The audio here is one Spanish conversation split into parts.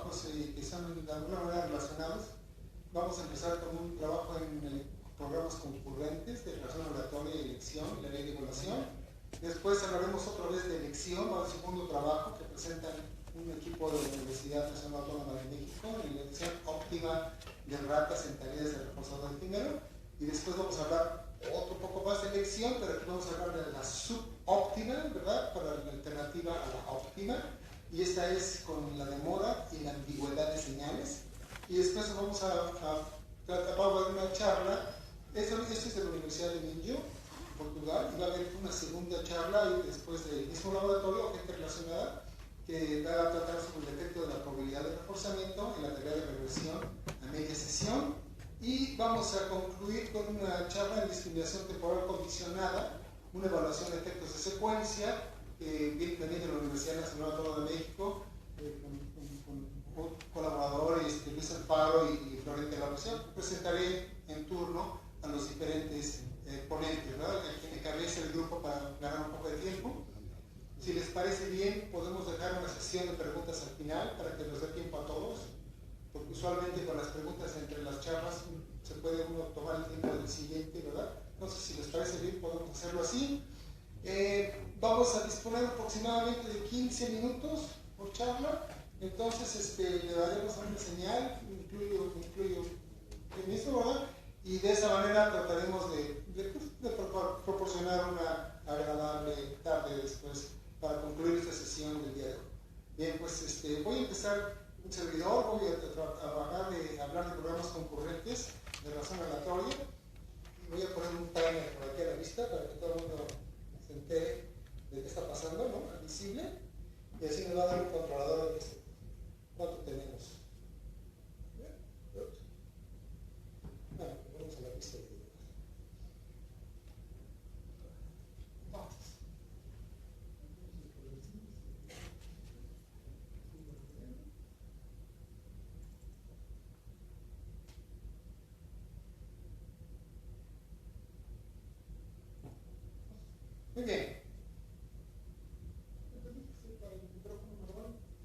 trabajos que son de alguna manera relacionados. Vamos a empezar con un trabajo en programas concurrentes de relación aleatoria y elección, la ley de evaluación. Después hablaremos otra vez de elección, va al segundo trabajo que presentan un equipo de la Universidad Nacional Autónoma de México, en la elección óptima de ratas en tareas de reforzado de género. Y después vamos a hablar otro poco más de elección, pero aquí vamos a hablar de la subóptima, ¿verdad? Para la alternativa a la óptima. Y esta es con la demora y la ambigüedad de señales. Y después vamos a haber una charla. Esto es de la Universidad de Minho, Portugal, y va a haber una segunda charla y después del mismo laboratorio, gente relacionada, que va a tratar sobre el efecto de la probabilidad de reforzamiento en la teoría de regresión a media sesión. Y vamos a concluir con una charla en discriminación temporal condicionada, una evaluación de efectos de secuencia, que viene también de la Universidad Nacional Autónoma de México, con colaboradores de Luis Alfaro y Florente López. Presentaré en turno a los diferentes ponentes, ¿verdad? Quien encabeza el grupo para ganar un poco de tiempo. Si les parece bien, podemos dejar una sesión de preguntas al final para que nos dé tiempo a todos, porque usualmente con las preguntas entre las charlas se puede uno tomar el tiempo del siguiente, ¿verdad? Entonces, si les parece bien, podemos hacerlo así. Vamos a disponer aproximadamente de 15 minutos por charla. Entonces, le daremos una señal, incluyo en esto, ¿verdad? Y de esa manera trataremos de proporcionar una agradable tarde después para concluir esta sesión del día de hoy. Bien, pues voy a empezar un servidor, voy a hablar de programas concurrentes de razón aleatoria. Voy a poner un timer por aquí a la vista para que todo el mundo se entere de qué está pasando, ¿no? Visible. Y así nos va a dar un controlador de cuánto tenemos. Bueno, vamos a la vista de videos. Muy bien.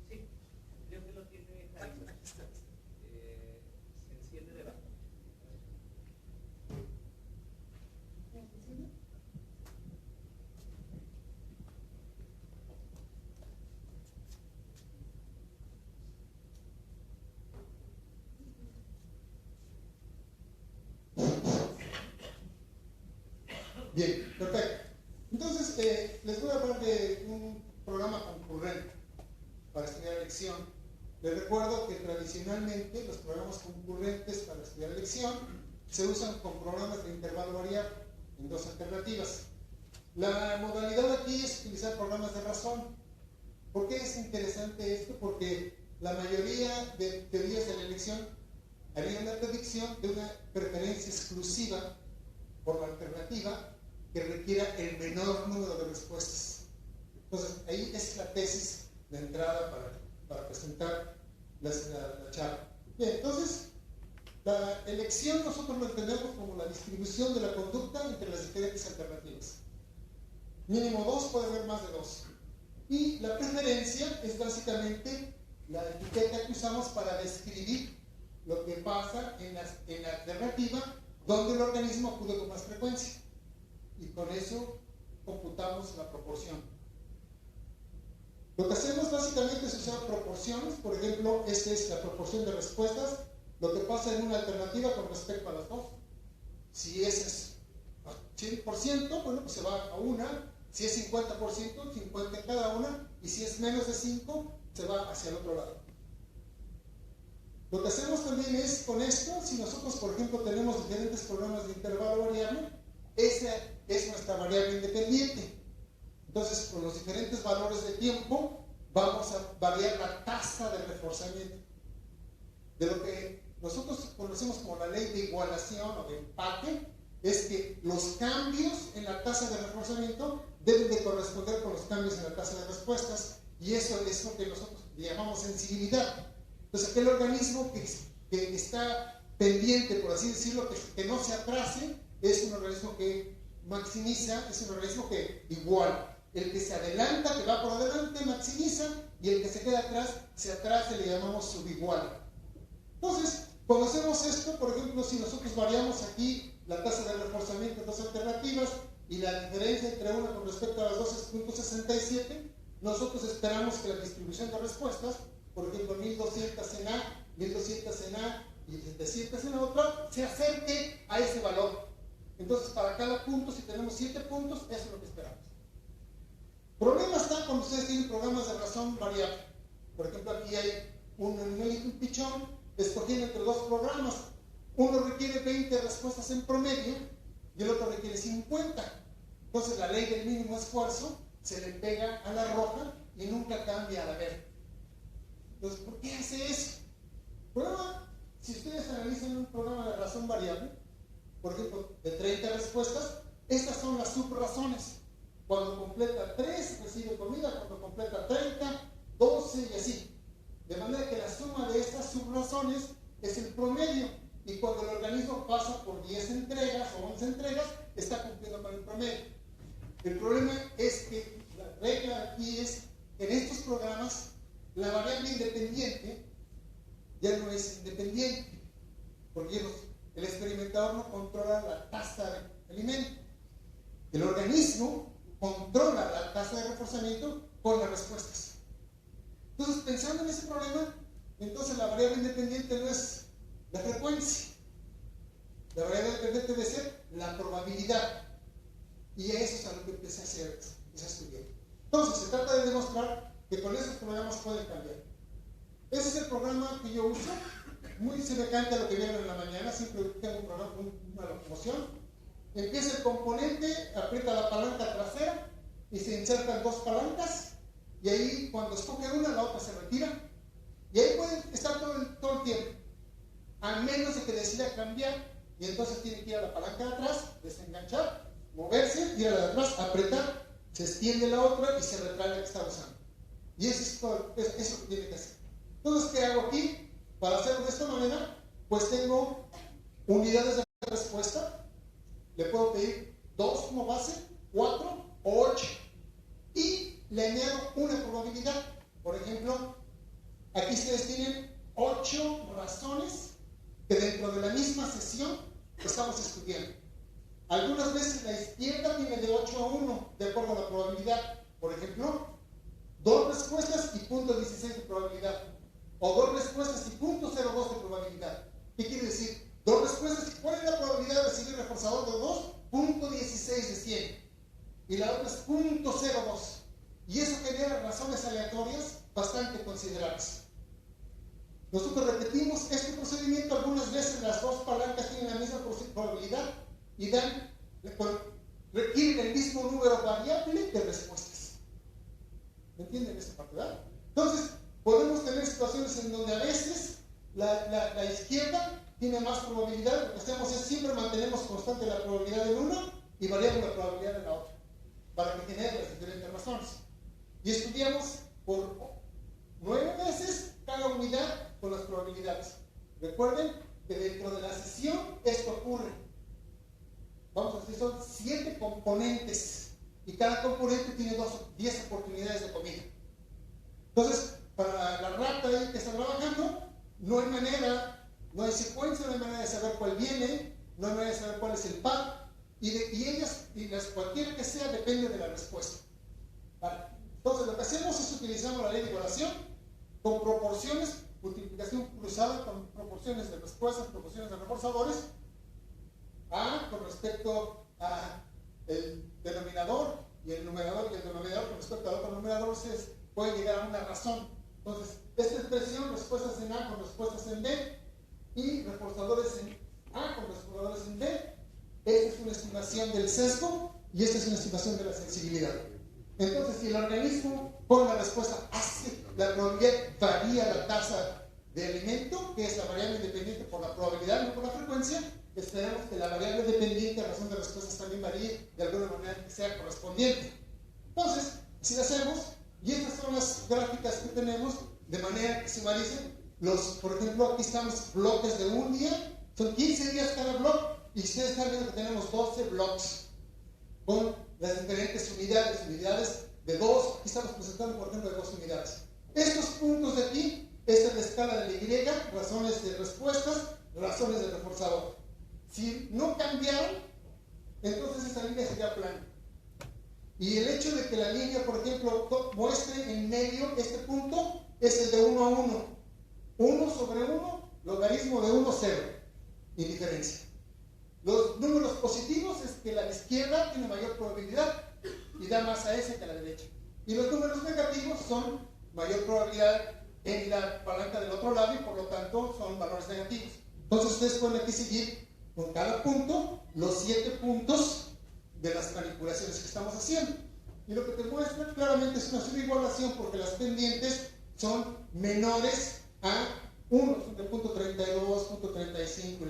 Sí, creo que lo tiene ahí. Se enciende debajo. Bien, perfecto. Entonces, les voy a hablar de un programa concurrente para estudiar elección. Les recuerdo que tradicionalmente los programas concurrentes para estudiar elección se usan con programas de intervalo variable en dos alternativas. La modalidad aquí es utilizar programas de razón. ¿Por qué es interesante esto? Porque la mayoría de teorías de la elección harían la predicción de una preferencia exclusiva por la alternativa que requiera el menor número de respuestas. Entonces, ahí es la tesis de entrada para presentar la charla. Bien, entonces, la elección nosotros lo entendemos como la distribución de la conducta entre las diferentes alternativas. Mínimo 2, puede haber más de 2. Y la preferencia es básicamente la etiqueta que usamos para describir lo que pasa en la alternativa donde el organismo acude con más frecuencia. Y con eso computamos la proporción. Lo que hacemos básicamente es usar proporciones. Por ejemplo, esta es la proporción de respuestas, lo que pasa en una alternativa con respecto a las dos. Si es 100%, bueno, pues se va a una. Si es 50%, 50 en cada una. Y si es menos de 5, se va hacia el otro lado. Lo que hacemos también es, con esto, si nosotros, por ejemplo, tenemos diferentes programas de intervalo variable, esa es nuestra variable independiente. Entonces, con los diferentes valores de tiempo, vamos a variar la tasa de reforzamiento. De lo que nosotros conocemos como la ley de igualación o de empate, es que los cambios en la tasa de reforzamiento deben de corresponder con los cambios en la tasa de respuestas, y eso es lo que nosotros llamamos sensibilidad. Entonces, aquel organismo que está pendiente, por así decirlo, que no se atrase, es un organismo que maximiza, es un organismo que iguala. El que se adelanta, que va por adelante, maximiza, y el que se queda atrás, se atrasa y le llamamos subigual. Entonces, cuando hacemos esto, por ejemplo, si nosotros variamos aquí la tasa de reforzamiento en dos alternativas y la diferencia entre una con respecto a las dos es 0.67, nosotros esperamos que la distribución de respuestas, por ejemplo, 1200 en A, 1200 en A y 700 en la otra, se acerque a ese valor. Entonces, para cada punto, si tenemos 7 puntos, eso es lo que esperamos. El problema está cuando ustedes tienen programas de razón variable. Por ejemplo, aquí hay un pichón escogiendo entre dos programas. Uno requiere 20 respuestas en promedio y el otro requiere 50. Entonces, la ley del mínimo esfuerzo se le pega a la roja y nunca cambia a la verde. Entonces, ¿por qué hace eso? El problema, si ustedes analizan un programa de razón variable, por ejemplo, de 30 respuestas, estas son las subrazones. Cuando completa 3, recibe comida, cuando completa 30, 12 y así. De manera que la suma de estas subrazones es el promedio. Y cuando el organismo pasa por 10 entregas o 11 entregas, está cumpliendo con el promedio. El problema es que la regla aquí es, en estos programas, la variable independiente ya no es independiente, porque el experimentador no controla la tasa de alimento. El organismo controla la tasa de reforzamiento con las respuestas. Entonces, pensando en ese problema, entonces la variable independiente no es la frecuencia. La variable independiente debe ser la probabilidad. Y eso es a lo que empecé a hacer, empecé a estudiar. Entonces, se trata de demostrar que con esos programas pueden cambiar. Ese es el programa que yo uso, muy semejante a lo que vieron en la mañana. Siempre tengo un programa, una locomoción. Empieza el componente, aprieta la palanca trasera y se insertan dos palancas, y ahí cuando escoge una, la otra se retira, y ahí puede estar todo el tiempo, a menos de que decida cambiar, y entonces tiene que ir a la palanca de atrás, desenganchar, moverse, ir a la de atrás, apretar, se extiende la otra y se retrae la que está usando. Y eso es todo, eso que tiene que hacer. Entonces, ¿qué hago aquí? Para hacerlo de esta manera, pues tengo unidades de respuesta. Le puedo pedir 2 como base, 4 o 8. Y le añado una probabilidad. Por ejemplo, aquí ustedes tienen 8 razones que dentro de la misma sesión estamos estudiando. Algunas veces la izquierda tiene de 8 a 1, de acuerdo a la probabilidad. Por ejemplo, 2 respuestas y 0.16 de probabilidad. O 2 respuestas y 0.02 de probabilidad. ¿Qué quiere decir? 2 respuestas. ¿Cuál es la probabilidad de recibir reforzador de 2? 0.16 de 100. Y la otra es 0.02. Y eso genera razones aleatorias bastante considerables. Nosotros repetimos este procedimiento. Algunas veces las dos palancas tienen la misma probabilidad y requieren el mismo número variable de respuestas. ¿Me entienden esta parte, verdad? Entonces, podemos tener situaciones en donde a veces la izquierda tiene más probabilidad. Lo que hacemos es siempre mantenemos constante la probabilidad en una y variamos la probabilidad en la otra, para que genere las diferentes razones. Y estudiamos por 9 veces cada unidad con las probabilidades. Recuerden que dentro de la sesión esto ocurre. Vamos a decir, son 7 componentes y cada componente tiene 10 oportunidades de comida. Entonces, para la rata ahí que está trabajando, no hay manera, no hay secuencia, no hay manera de saber cuál viene, no hay manera de saber cuál es el par, y ellas, cualquiera que sea, depende de la respuesta. ¿Vale? Entonces, lo que hacemos es utilizamos la ley de igualación con proporciones, multiplicación cruzada con proporciones de respuestas, proporciones de reforzadores, A con respecto a el denominador y el numerador, y el denominador con respecto al otro numerador puede llegar a una razón. Entonces, esta expresión, respuestas en A con respuestas en B y reforzadores en A con reforzadores en B, esta es una estimación del sesgo y esta es una estimación de la sensibilidad. Entonces, si el organismo con la respuesta hace, la probabilidad varía la tasa de alimento, que es la variable independiente por la probabilidad, no por la frecuencia, esperamos que la variable dependiente a razón de respuestas también varíe de alguna manera que sea correspondiente. Entonces, si lo hacemos, y estas son las gráficas que tenemos, de manera que se varíen por ejemplo, aquí estamos bloques de un día, son 15 días cada bloque, y ustedes están viendo que tenemos 12 bloques con las diferentes unidades de 2, aquí estamos presentando por ejemplo de 2 unidades. Estos puntos de aquí, esta es la escala de la Y, razones de respuestas, razones de reforzador. Si no cambiaron, entonces esa línea sería plana. Y el hecho de que la línea, por ejemplo, muestre en medio este punto, es el de 1 a 1. 1 sobre 1, logaritmo de 1, 0. Indiferencia. Los números positivos es que la izquierda tiene mayor probabilidad y da más a S que a la derecha. Y los números negativos son mayor probabilidad en la palanca del otro lado y por lo tanto son valores negativos. Entonces ustedes pueden aquí seguir con cada punto los 7 puntos de las manipulaciones que estamos haciendo. Y lo que te muestra claramente es una subigualación porque las pendientes son menores a 1, son de punto 32, punto 35,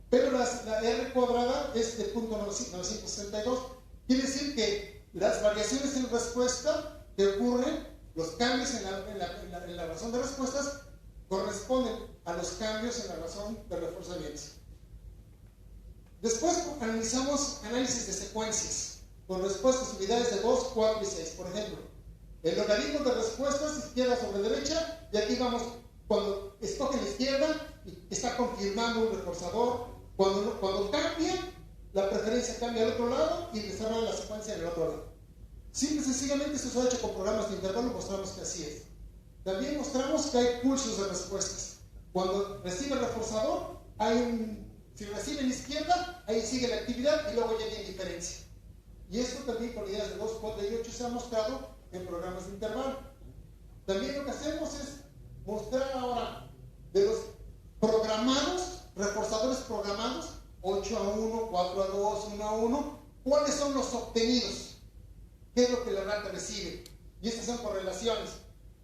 pero la R cuadrada es de punto 962. Quiere decir que las variaciones en respuesta que ocurren, los cambios en la razón de respuestas, corresponden a los cambios en la razón de reforzamiento. Después analizamos análisis de secuencias con respuestas unidades de 2, 4 y 6. Por ejemplo, el logaritmo de respuestas izquierda sobre derecha, y aquí vamos, cuando escoge la izquierda, está confirmando un reforzador. Cuando cambia, la preferencia cambia al otro lado y desarrolla la secuencia en el otro lado. Simple y sencillamente esto se ha hecho con programas de intervalo, mostramos que así es. También mostramos que hay pulsos de respuestas. Cuando recibe el reforzador, si recibe en la izquierda, ahí sigue la actividad y luego ya viene diferencia. Y esto también con unidades de 2, 4 y 8 se ha mostrado en programas de intervalo. También lo que hacemos es mostrar ahora de los programados, reforzadores programados, 8 a 1, 4 a 2, 1 a 1, cuáles son los obtenidos, qué es lo que la rata recibe. Y estas son correlaciones.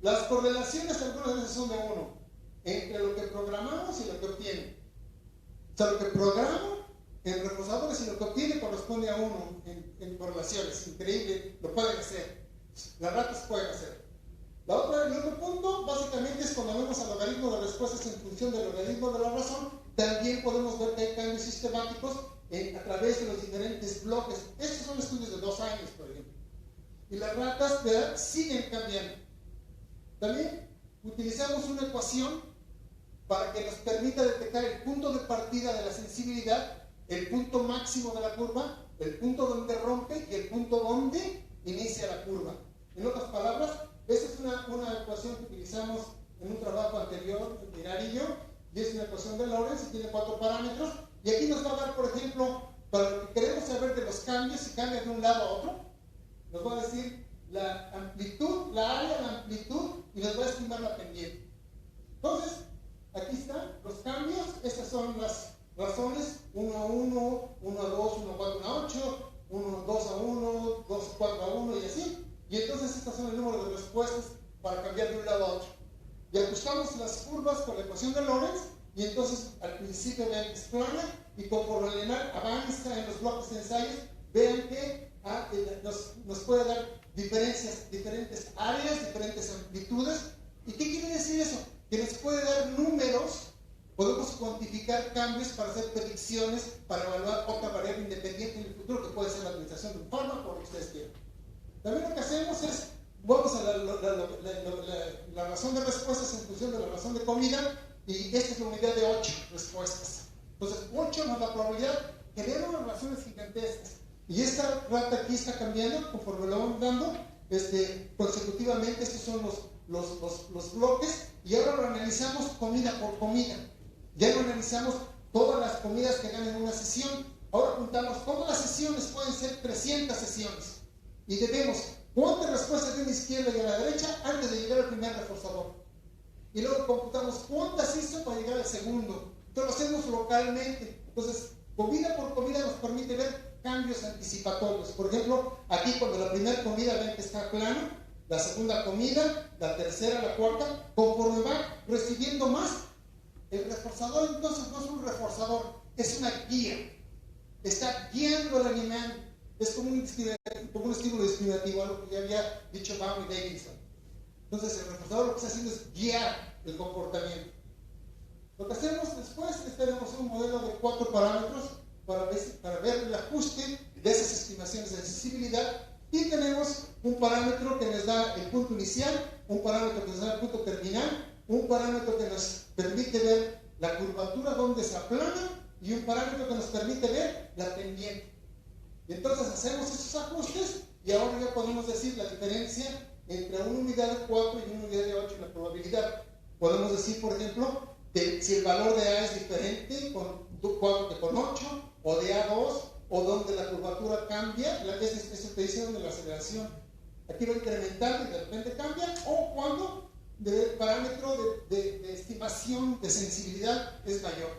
Las correlaciones algunas veces son de 1, entre lo que programamos y lo que obtiene. O sea, lo que programo en reforzadores y lo que obtiene corresponde a 1 en correlaciones. Increíble, lo pueden hacer. Las ratas pueden hacer. El otro punto, básicamente, es cuando vemos al logaritmo de respuestas en función del logaritmo de la razón, también podemos ver que hay cambios sistemáticos a través de los diferentes bloques. Estos son estudios de 2 años, por ejemplo. Y las ratas siguen cambiando. También utilizamos una ecuación para que nos permita detectar el punto de partida de la sensibilidad, el punto máximo de la curva, el punto donde rompe y el punto donde inicia la curva. En otras palabras, esta es una ecuación que utilizamos en un trabajo anterior, Pinar y yo, y es una ecuación de Lorentz y tiene 4 parámetros. Y aquí nos va a dar, por ejemplo, para lo que queremos saber de los cambios, si cambia de un lado a otro, nos va a decir la amplitud, la área, la amplitud, y nos va a estimar la pendiente. Entonces, aquí están los cambios. Estas son las razones: 1 a 1, 1 a 2, 1 a 4, 1 a 8, 2 a 1, 2 a 4 a 1 y así. Y entonces estas son el número de respuestas para cambiar de un lado a otro. Y ajustamos las curvas con la ecuación de Lorentz, y entonces al principio vean que es plana, y conforme el avanza en los bloques de ensayos, vean que nos puede dar diferentes áreas, diferentes amplitudes. ¿Y qué quiere decir eso? Que nos puede dar números, podemos cuantificar cambios para hacer predicciones, para evaluar otra variable independiente en el futuro, que puede ser la administración de un fármaco o lo que ustedes quieran. También lo que hacemos es, vamos a la razón de respuestas en función de la razón de comida, y esta es la unidad de 8 respuestas. Entonces, 8 nos da la probabilidad, genera unas razones gigantescas. Y esta rata aquí está cambiando conforme lo vamos dando consecutivamente. Estos son los bloques, y ahora lo analizamos comida por comida. Ya no analizamos todas las comidas que ganan una sesión. Ahora juntamos todas las sesiones, pueden ser 300 sesiones. Y debemos cuántas respuestas de una izquierda y a la derecha antes de llegar al primer reforzador. Y luego computamos cuántas hizo para llegar al segundo. Entonces lo hacemos localmente. Entonces, comida por comida nos permite ver cambios anticipatorios. Por ejemplo, aquí cuando la primera comida ven que está plano, la segunda comida, la tercera, la cuarta, conforme va recibiendo más, el reforzador entonces no es un reforzador, es una guía. Está guiando al animal. Es como un estímulo discriminativo, algo que ya había dicho Baum y Davidson. Entonces el reforzador lo que está haciendo es guiar el comportamiento. Lo que hacemos después es tenemos un modelo de 4 parámetros para ver el ajuste de esas estimaciones de sensibilidad, y tenemos un parámetro que el punto inicial, un parámetro que nos da el punto terminal, un parámetro que nos permite ver la curvatura donde se aplana y un parámetro que nos permite ver la pendiente. Y entonces hacemos esos ajustes y ahora ya podemos decir la diferencia entre una unidad de 4 y una unidad de 8 en la probabilidad. Podemos decir, por ejemplo, que si el valor de A es diferente con 4 que con 8, o de A2, o donde la curvatura cambia, eso te dice donde la aceleración aquí va incrementando y de repente cambia, o cuando el parámetro de estimación de sensibilidad es mayor.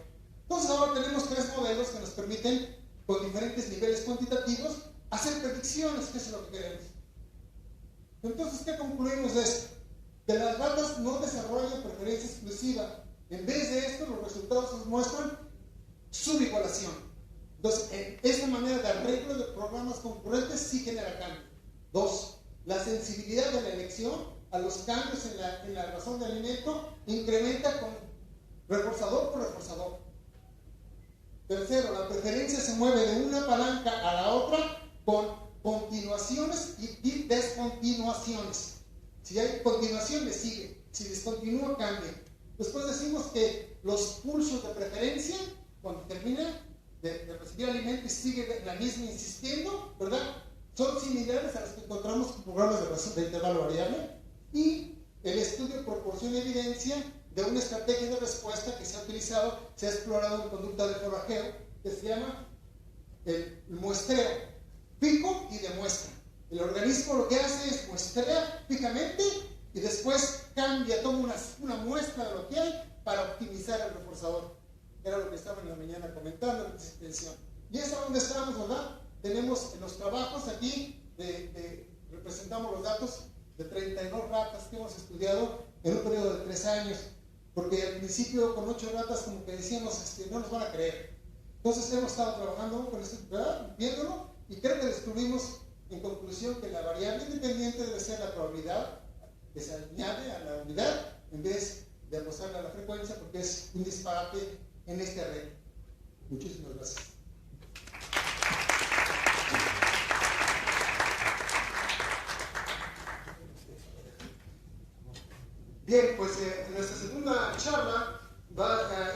Entonces ahora tenemos 3 modelos que nos permiten, con diferentes niveles cuantitativos, hacer predicciones, que es lo que queremos. Entonces, ¿qué concluimos de esto? Que las ratas no desarrollan preferencia exclusiva. En vez de esto, los resultados nos muestran subigualación. Entonces, esta manera de arreglo de programas concurrentes sí genera cambio. 2. La sensibilidad de la elección a los cambios en la razón de alimento incrementa con reforzador por reforzador. Tercero, la preferencia se mueve de una palanca a la otra con continuaciones y descontinuaciones. Si hay continuación, le sigue. Si descontinúa, cambia. Después decimos que los pulsos de preferencia, cuando termina de recibir alimento y sigue la misma insistiendo, ¿verdad? Son similares a los que encontramos con programas de intervalo variable. Y el estudio proporciona evidencia de una estrategia de respuesta que se ha utilizado, se ha explorado en conducta de forajeo, que se llama el muestreo, pico y demuestra. El organismo lo que hace es muestrear fijamente y después cambia, toma una muestra de lo que hay para optimizar el reforzador. Era lo que estaba en la mañana comentando en esa extensión. Y es a donde estamos, ¿verdad? Tenemos en los trabajos aquí, representamos los datos de 32 ratas que hemos estudiado en un periodo de 3 años. Porque al principio con 8 ratas como que decíamos, no nos van a creer. Entonces hemos estado trabajando con esto, ¿verdad? Viéndolo, y creo que descubrimos en conclusión que la variable independiente debe ser la probabilidad que se añade a la unidad en vez de apostarle a la frecuencia, porque es un disparate en este arreglo. Muchísimas gracias. Bien, pues nuestra segunda charla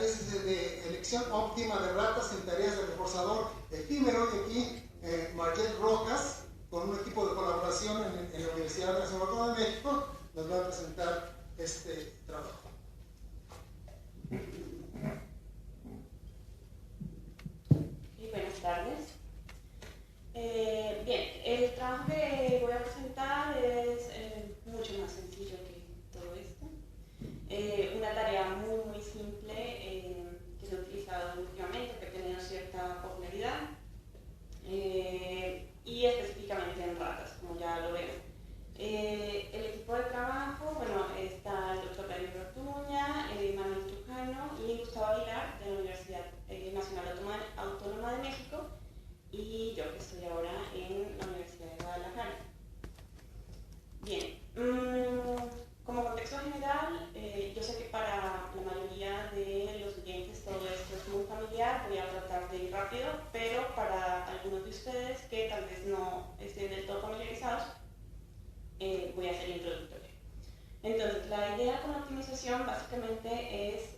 es de elección óptima de ratas en tareas de reforzador efímero, y aquí Margette Rojas, con un equipo de colaboración en la Universidad Nacional Autónoma de México, nos va a presentar este trabajo. Buenas tardes. Bien, el trabajo que voy a presentar es mucho más sencillo que todo esto. Una tarea muy simple que se ha utilizado últimamente, que ha tenido cierta popularidad, y específicamente en ratas, como ya lo ven. El equipo de trabajo, bueno, está el doctor David Ortuña, Manuel Trujano y Gustavo Aguilar de la Universidad Nacional Autónoma de México, y yo que estoy ahora en la Universidad de Guadalajara. Bien, como contexto general, yo sé que para la mayoría de los oyentes todo esto es muy familiar, voy a tratar de ir rápido, pero para algunos de ustedes que tal vez no estén del todo familiarizados, voy a hacer el introductorio. Entonces, la idea con la optimización básicamente es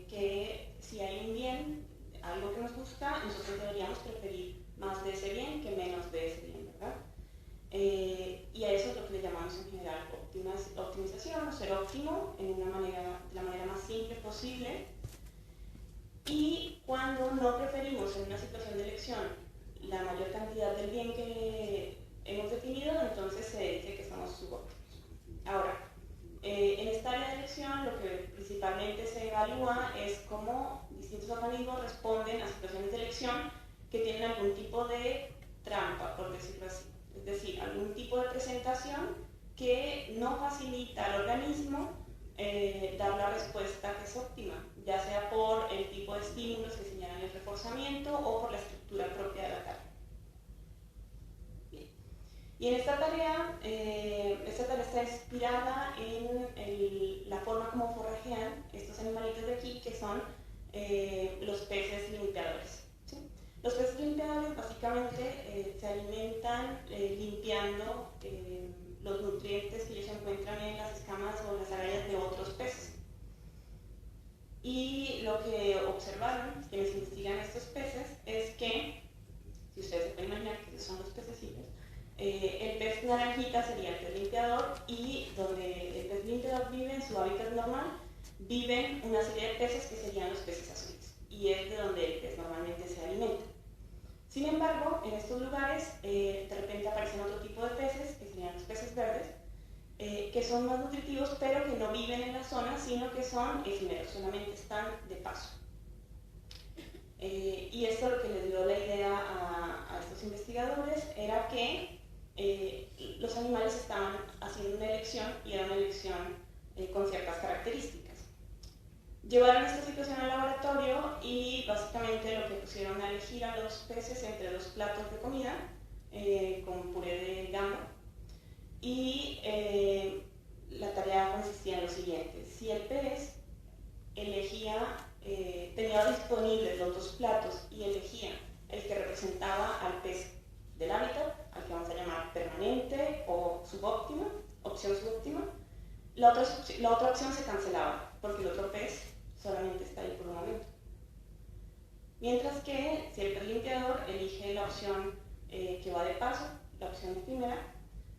que si hay un bien, algo que nos gusta, nosotros deberíamos preferir más de ese bien que menos de ese bien, ¿verdad? Y a eso es lo que le llamamos en general optimización, o ser óptimo de la manera más simple posible. Y cuando no preferimos en una situación de elección la mayor cantidad del bien que hemos definido, entonces se dice que somos subóptimos. Ahora, en esta área de elección lo que principalmente se evalúa es cómo distintos organismos responden a situaciones de elección que tienen algún tipo de trampa, por decirlo así. Es decir, algún tipo de presentación que no facilita al organismo dar la respuesta que es óptima, ya sea por el tipo de estímulos que señalan el reforzamiento o por la estructura propia de la tarea. Bien. Y en esta tarea está inspirada en la forma como forrajean estos animalitos de aquí, que son los peces limpiadores. ¿Sí? Los peces limpiadores básicamente se alimentan limpiando los nutrientes que ellos encuentran en las escamas o las agallas de otros peces. Y lo que observaron quienes investigan estos peces es que, si ustedes se pueden imaginar que son los pececitos, el pez naranjita sería el pez limpiador, y donde el pez limpiador vive en su hábitat normal, viven una serie de peces que serían los peces azules, y es de donde el pez normalmente se alimenta. Sin embargo, en estos lugares de repente aparecen otro tipo de peces, que serían los peces verdes, que son más nutritivos, pero que no viven en la zona, sino que son efímeros, solamente están de paso. Y esto lo que les dio la idea a estos investigadores era que los animales estaban haciendo una elección, y era una elección con ciertas características. Llevaron esta situación al laboratorio y básicamente lo que pusieron a elegir a los peces entre dos platos de comida con puré de gamba, y la tarea consistía en lo siguiente: si el pez elegía, tenía disponibles los dos platos y elegía el que representaba al pez del hábitat, al que vamos a llamar permanente o subóptima, opción subóptima, la otra opción se cancelaba, porque el otro pez solamente está ahí por un momento. Mientras que si el pez limpiador elige la opción que va de paso, la opción efímera,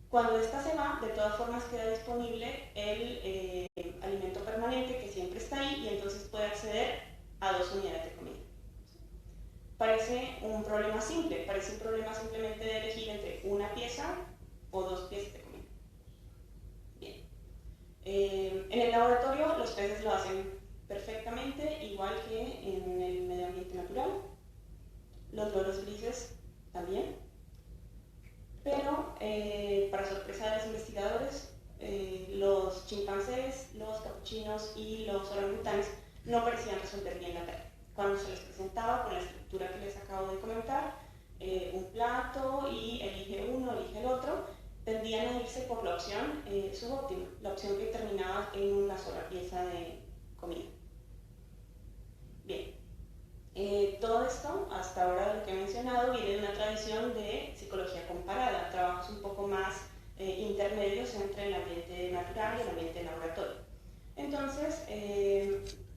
cuando esta se va, de todas formas queda disponible el alimento permanente que siempre está ahí, y entonces puede acceder a 2 unidades de comida. Parece un problema simple, parece un problema simplemente de elegir entre una pieza o 2 piezas de comida. Bien. En el laboratorio los peces lo hacen perfectamente, igual que en el medio ambiente natural. Los loros grises también. Pero, para sorpresa de los investigadores, los chimpancés, los capuchinos y los orangutanes no parecían resolver bien la tarea. Cuando se les presentaba con la estructura que les acabo de comentar, un plato y elige uno, elige el otro, tendían a irse por la opción subóptima, la opción que terminaba en una sola pieza de comida. Bien. Todo esto, hasta ahora lo que he mencionado, viene de una tradición de psicología comparada, trabajos un poco más intermedios entre el ambiente natural y el ambiente laboratorio. Entonces,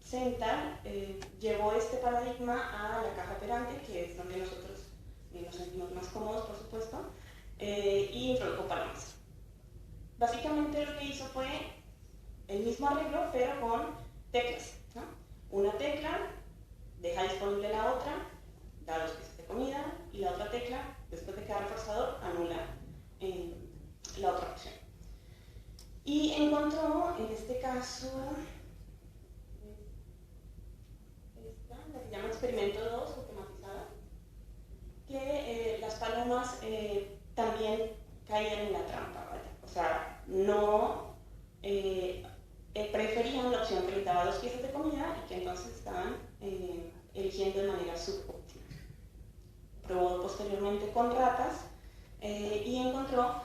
Senthal llevó este paradigma a la caja operante, que es donde nosotros nos sentimos más cómodos, por supuesto, y introdujo palomas. Básicamente lo que hizo fue el mismo arreglo, pero con teclas, ¿no? Una tecla deja disponible la otra, da 2 piezas de comida, y la otra tecla, después de cada reforzador, anula la otra opción. Y encontró, en este caso, la que se llama experimento 2, automatizada, que las palomas también caían en la trampa, ¿vale? O sea, no preferían la opción que les daba 2 piezas de comida, y que entonces estaban eligiendo de manera subóptima. Probó posteriormente con ratas y encontró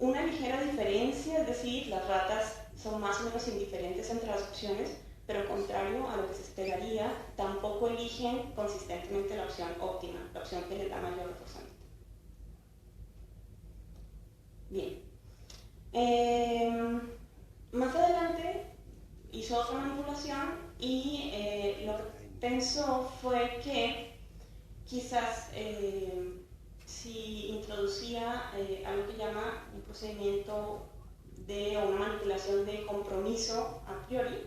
una ligera diferencia, es decir, las ratas son más o menos indiferentes entre las opciones, pero contrario a lo que se esperaría, tampoco eligen consistentemente la opción óptima, la opción que les da mayor reforzamiento. Bien. Más adelante hizo otra manipulación y lo que pensó fue que quizás si introducía algo que llama un procedimiento o una manipulación de compromiso a priori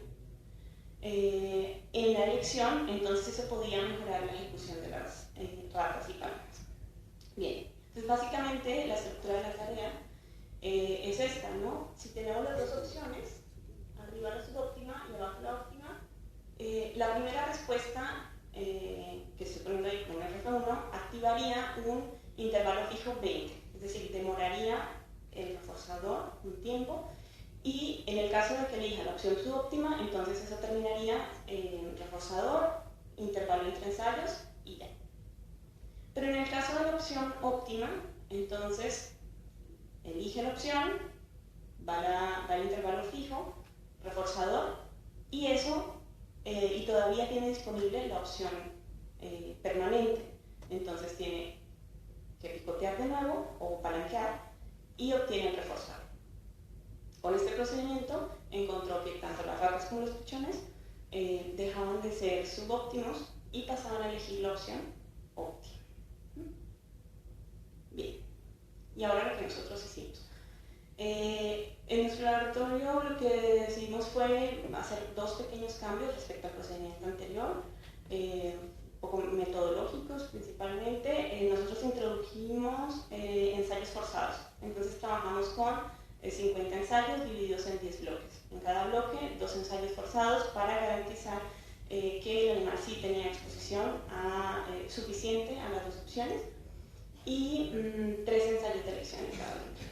en la elección, entonces se podía mejorar la ejecución de las ratas y palomas. Bien, entonces básicamente la estructura de la tarea es esta, ¿no? Si tenemos las 2 opciones, arriba la subóptima y abajo la óptima, la primera respuesta, que estoy poniendo ahí con RF1, activaría un intervalo fijo 20, es decir, demoraría el reforzador un tiempo, y en el caso de que elija la opción subóptima, entonces eso terminaría en reforzador, intervalo entre ensayos y ya. Pero en el caso de la opción óptima, entonces elige la opción, va al intervalo fijo, reforzador, y eso, y todavía tiene disponible la opción permanente. Entonces tiene que picotear de nuevo o palanquear, y obtiene el reforzado. Con este procedimiento encontró que tanto las ratas como los pichones dejaban de ser subóptimos y pasaban a elegir la opción óptima. Bien, y ahora lo que nosotros hicimos. En nuestro laboratorio lo que decidimos fue hacer dos pequeños cambios respecto al procedimiento anterior, un poco metodológicos principalmente. Nosotros introdujimos ensayos forzados, entonces trabajamos con 50 ensayos divididos en 10 bloques. En cada bloque 2 ensayos forzados para garantizar que el animal sí tenía exposición suficiente a las dos opciones y 3 ensayos de elección en cada bloque.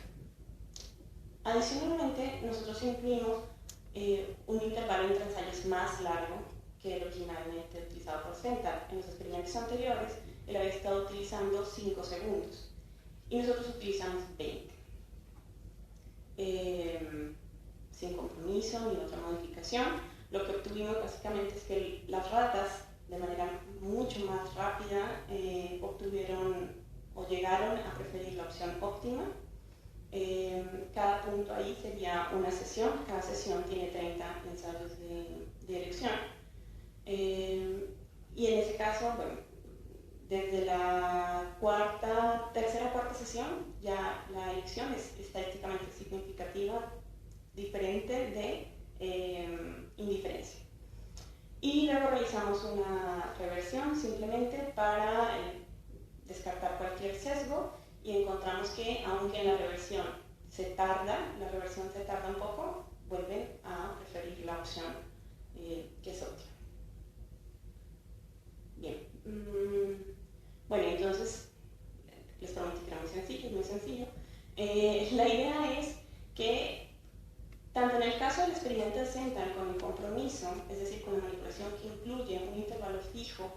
Adicionalmente, nosotros incluimos un intervalo entre ensayos más largo que el originalmente utilizado por Stental. En los experimentos anteriores, él había estado utilizando 5 segundos y nosotros utilizamos 20. Sin compromiso ni otra modificación, lo que obtuvimos básicamente es que las ratas, de manera mucho más rápida, obtuvieron o llegaron a preferir la opción óptima. Cada punto ahí sería una sesión, cada sesión tiene 30 ensayos de elección. Y en ese caso, bueno, desde la tercera o cuarta sesión, ya la elección es estadísticamente significativa, diferente de indiferencia. Y luego realizamos una reversión simplemente para descartar cualquier sesgo y encontramos que aunque en la reversión se tarda un poco, vuelven a preferir la opción que es óptima. Bien, bueno, entonces les prometí que era muy sencillo. La idea es que tanto en el caso del experimento de Stental con el compromiso, es decir, con la manipulación que incluye un intervalo fijo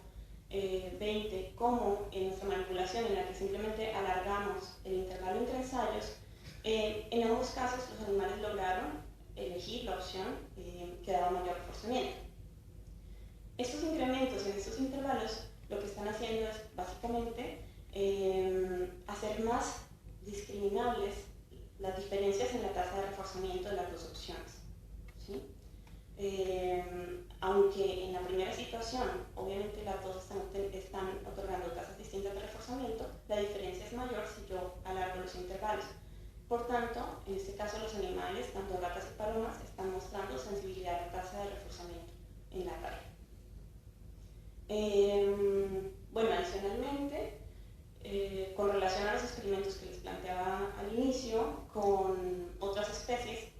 20, como en nuestra manipulación en la que simplemente alargamos el intervalo entre ensayos, en ambos casos los animales lograron elegir la opción que daba mayor reforzamiento. Estos incrementos en estos intervalos lo que están haciendo es básicamente hacer más discriminables las diferencias en la tasa de reforzamiento de las dos opciones, ¿sí? Aunque en la primera situación, obviamente las dos están otorgando tasas distintas de reforzamiento, la diferencia es mayor si yo alargo los intervalos. Por tanto, en este caso los animales, tanto ratas y palomas, están mostrando sensibilidad a la tasa de reforzamiento en la tarea. Bueno, adicionalmente, con relación a los experimentos que les planteaba al inicio, con otras especies,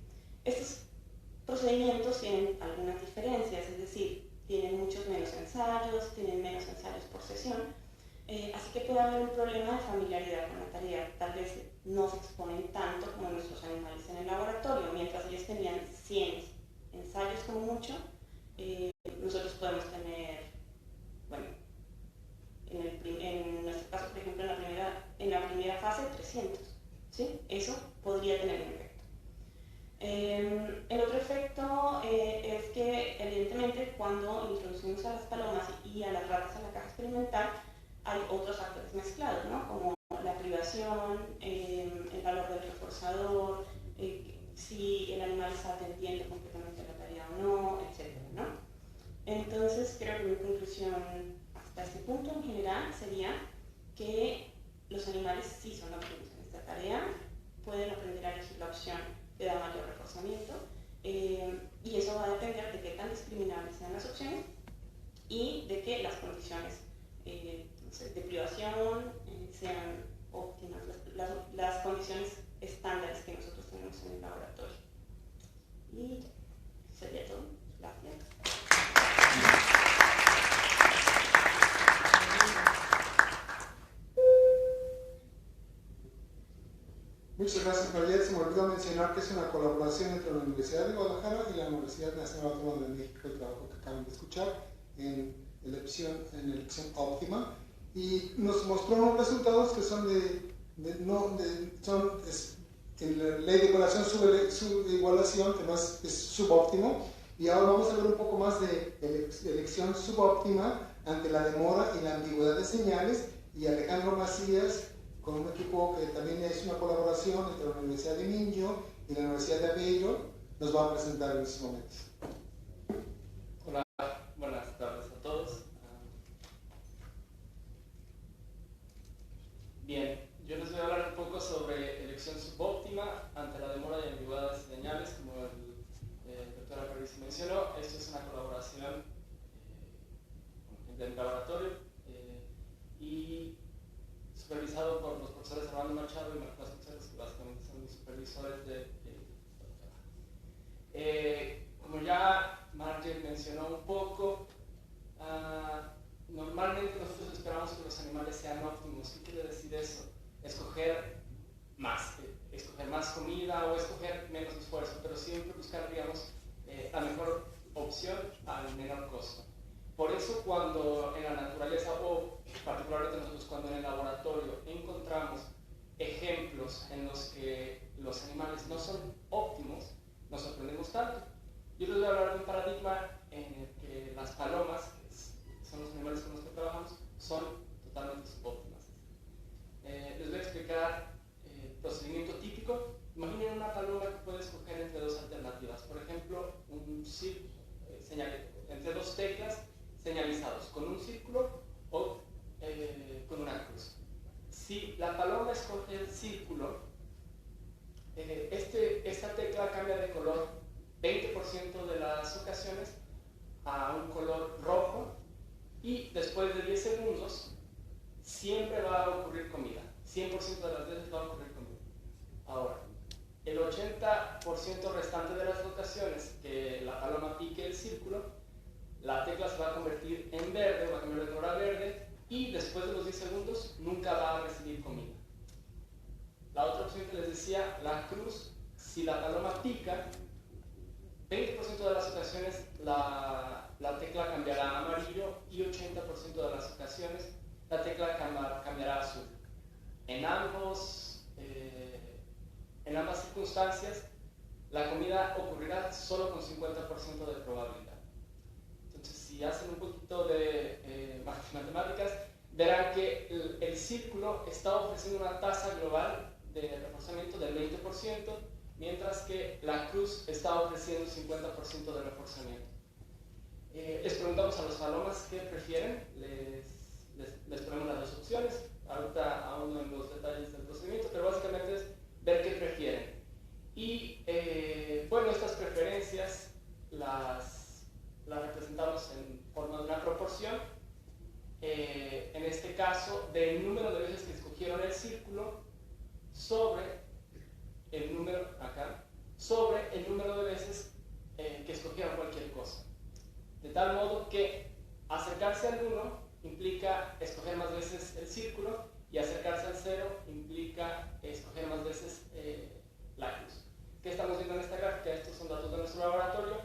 estos procedimientos tienen algunas diferencias, es decir, tienen muchos menos ensayos, tienen menos ensayos por sesión, así que puede haber un problema de familiaridad con la tarea. Tal vez no se exponen tanto como nuestros animales en el laboratorio, mientras ellos tenían 100 ensayos como mucho, nosotros podemos tener, bueno, en nuestro caso, por ejemplo, en la primera fase, 300, ¿sí? Eso podría tener un efecto. El otro efecto es que, evidentemente, cuando introducimos a las palomas y a las ratas a la caja experimental, hay otros factores mezclados, ¿no? Como la privación, el valor del reforzador, si el animal está atendiendo completamente la tarea o no, etc., ¿no? Entonces, creo que mi conclusión hasta este punto en general sería que los animales sí son óptimos en esta tarea, pueden aprender a elegir la opción que da mayor reforzamiento, y eso va a depender de qué tan discriminables sean las opciones y de que las condiciones de privación sean óptimas, las condiciones estándares que nosotros tenemos en el laboratorio. Y sería todo. Gracias. Muchas gracias, María. Se me olvidó mencionar que es una colaboración entre la Universidad de Guadalajara y la Universidad Nacional Autónoma de México, el trabajo que acaban de escuchar en elección óptima, y nos mostró unos resultados que son en la ley de igualación, subigualación, que más es subóptimo, y ahora vamos a ver un poco más de elección subóptima ante la demora y la ambigüedad de señales, y Alejandro Macías con un equipo que también es una colaboración entre la Universidad de Minho y la Universidad de Aveiro, nos va a presentar en estos momentos. Hola, buenas tardes a todos. Bien, yo les voy a hablar un poco sobre elección subóptima ante la demora de ambigüedades y señales, como el doctor Aparici mencionó. Esto es una colaboración con gente del laboratorio y supervisado por los profesores Armando Machado y Marcos González, que básicamente son los supervisores de como ya Margaret mencionó un poco, normalmente nosotros esperamos que los animales sean óptimos. ¿Qué quiere decir eso? Escoger más comida o escoger menos esfuerzo, pero siempre buscar, digamos, la mejor opción al menor costo. Por eso cuando en la naturaleza, o particularmente nosotros cuando en el laboratorio encontramos ejemplos en los que los animales no son óptimos, nos sorprendemos tanto. Yo les voy a hablar de un paradigma en el que las palomas, que son los animales con los que trabajamos, son totalmente subóptimas. Les voy a explicar el procedimiento típico. Imaginen una paloma que puede escoger entre dos alternativas. Por ejemplo, entre dos teclas señalizados, con un círculo o con una cruz. Si la paloma escoge el círculo, esta tecla cambia de color 20% de las ocasiones a un color rojo, y después de 10 segundos siempre va a ocurrir comida. 100% de las veces va a ocurrir comida. Ahora, el 80% restante de las ocasiones que la paloma pique el círculo, la tecla se va a convertir en verde, va a cambiar de color a verde, y después de los 10 segundos nunca va a recibir comida. La otra opción que les decía, la cruz, si la paloma pica, 20% de las ocasiones la tecla cambiará a amarillo y 80% de las ocasiones la tecla cambiará a azul. En ambas circunstancias, la comida ocurrirá solo con 50% de probabilidad. Entonces, si hacen un poquito de matemáticas, verán que el círculo está ofreciendo una tasa global de reforzamiento del 20%, mientras que la cruz está ofreciendo 50% de reforzamiento. Les preguntamos a los palomas qué prefieren, les ponemos las dos opciones. Ahorita aún no en los detalles del procedimiento, pero básicamente es ver qué prefieren. Y bueno, estas preferencias las representamos en forma de una proporción. En este caso, del número de veces que escogieron el círculo sobre el número de veces que escogieron cualquier cosa. De tal modo que acercarse al 1 implica escoger más veces el círculo, y acercarse al 0 implica escoger más veces la cruz. ¿Qué estamos viendo en esta gráfica? Estos son datos de nuestro laboratorio,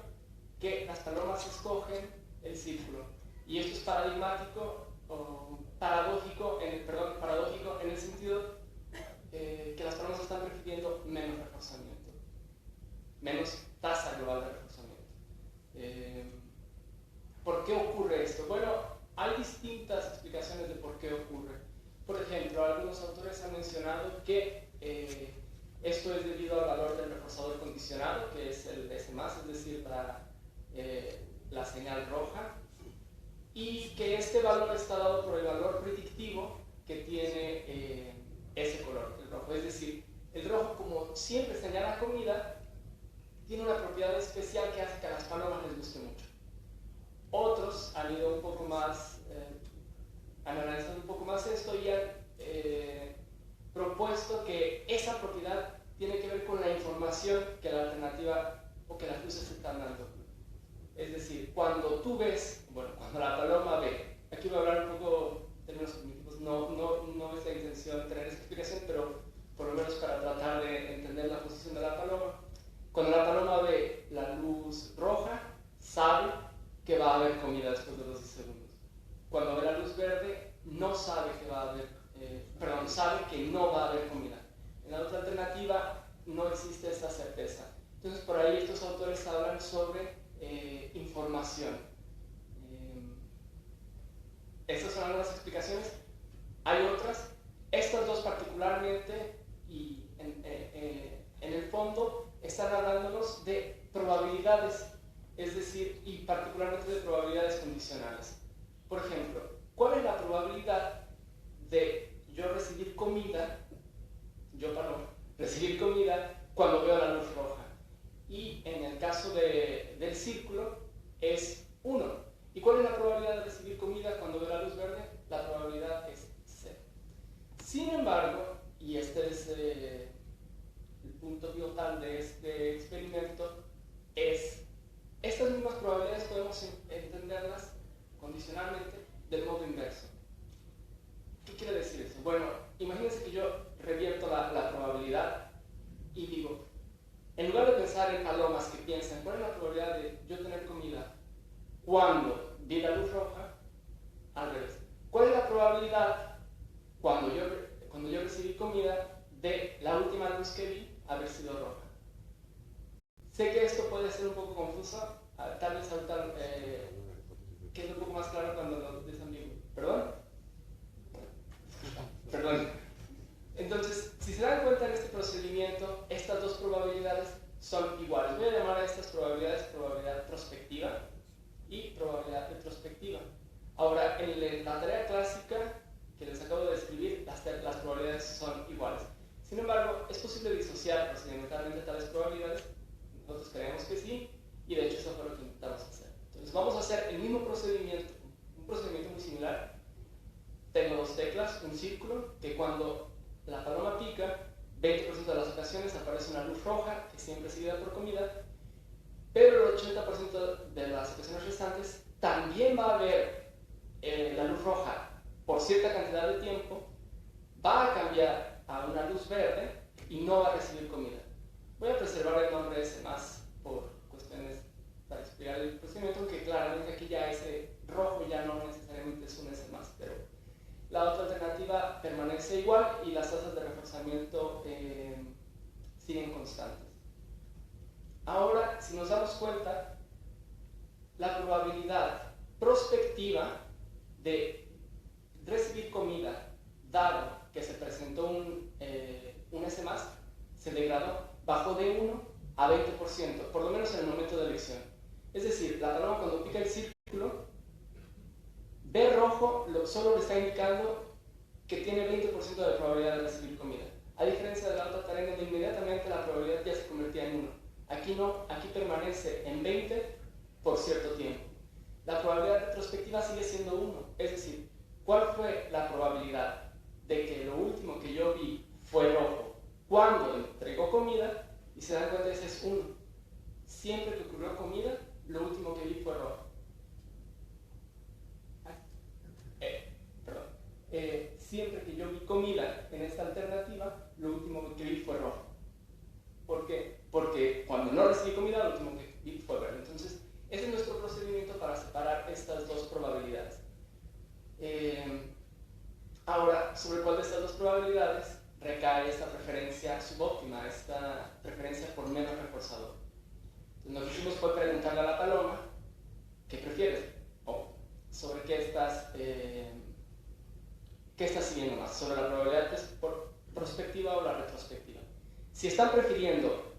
que las palomas escogen el círculo. Y esto es paradigmático, o paradójico en el sentido que las palomas están prefiriendo menos reforzamiento, menos tasa global de reforzamiento. ¿Por qué ocurre esto? Bueno, hay distintas explicaciones de por qué ocurre. Por ejemplo, algunos autores han mencionado que esto es debido al valor del reforzador condicionado, que es el S+, es decir, la señal roja, y que este valor está dado por el valor predictivo que tiene ese color, el rojo. Es decir, el rojo, como siempre señala comida, tiene una propiedad especial que hace que a las palomas les guste mucho. Otros han ido un poco más, han analizado un poco más esto y han propuesto que esa propiedad tiene que ver con la información que la alternativa o que las luces están dando. Es decir, cuando tú ves, bueno, cuando la paloma ve, aquí voy a hablar un poco en términos cognitivos, no es la intención tener esa explicación, pero por lo menos para tratar de entender la posición de la paloma. Cuando la paloma ve la luz roja, sabe que va a haber comida después de los 10 segundos. Cuando ve la luz verde, no sabe que va a haber, sabe que no va a haber comida. En la otra alternativa no existe esta certeza. Entonces, por ahí estos autores hablan sobre información. Estas son algunas explicaciones. Hay otras Estas dos particularmente y en el fondo están hablándonos de probabilidades, es decir, y particularmente de probabilidades condicionales. Por ejemplo, ¿cuál es la probabilidad de yo recibir comida, yo Paloma, recibir comida cuando veo la luz roja? Y en el caso del círculo es 1. ¿Y cuál es la probabilidad de recibir comida cuando veo la luz verde? La probabilidad es 0. Sin embargo, y este es el punto pivotal de este experimento, es estas mismas probabilidades podemos entenderlas condicionalmente del modo inverso. ¿Qué quiere decir eso? Bueno, imagínense que yo revierto la probabilidad y digo, en lugar de pensar en palomas que piensan cuál es la probabilidad de yo tener comida cuando vi la luz roja, al revés. ¿Cuál es la probabilidad cuando yo recibí comida de la última luz que vi haber sido roja? Sé que esto puede ser un poco confuso, tal vez ahorita quede un poco más claro cuando lo desambiguo. ¿Perdón? Perdón. Entonces, si se dan cuenta en este procedimiento, estas dos probabilidades son iguales. Voy a llamar a estas probabilidades probabilidad prospectiva y probabilidad retrospectiva. Ahora, en la tarea clásica que les acabo de describir, las probabilidades son iguales. Sin embargo, es posible disociar procedimentalmente tales probabilidades. Nosotros creemos que sí, y de hecho eso fue lo que intentamos hacer. Entonces, vamos a hacer el mismo procedimiento, un procedimiento muy similar. Tengo dos teclas, un círculo, que cuando la paloma pica, 20% de las ocasiones aparece una luz roja, que siempre es seguida por comida, pero el 80% de las ocasiones restantes también va a haber la luz roja por cierta cantidad de tiempo, va a cambiar a una luz verde y no va a recibir comida. Voy a preservar el nombre ese más por cuestiones para explicar el procedimiento, aunque claramente aquí ya ese rojo ya no necesariamente es un S más, pero la otra alternativa permanece igual y las tasas de reforzamiento siguen constantes. Ahora, si nos damos cuenta, la probabilidad prospectiva de recibir comida, dado que se presentó un S+, se degradó, bajó de 1 a 20%, por lo menos en el momento de elección. Es decir, la paloma cuando pica el círculo, ve rojo, solo le está indicando que tiene 20% de probabilidad de recibir comida. A diferencia de la otra tarea donde inmediatamente la probabilidad ya se convertía en 1. Aquí no, aquí permanece en 20 por cierto tiempo. La probabilidad retrospectiva sigue siendo 1, es decir, ¿cuál fue la probabilidad de que lo último que yo vi fue rojo cuando entregó comida? Y se dan cuenta, ese es 1. Siempre que ocurrió comida, lo último que vi fue rojo. Siempre que yo vi comida en esta alternativa, lo último que vi fue rojo. ¿Por qué? Porque cuando no recibí comida, lo último que vi fue verde. Entonces, ese es nuestro procedimiento para separar estas dos probabilidades. Ahora, ¿sobre cuál de estas dos probabilidades recae esta preferencia subóptima, esta preferencia por menos reforzador? Entonces, lo que hicimos fue preguntarle a la paloma, ¿qué prefieres? O sobre qué estás siguiendo más, sobre la probabilidad prospectiva o la retrospectiva. Si están prefiriendo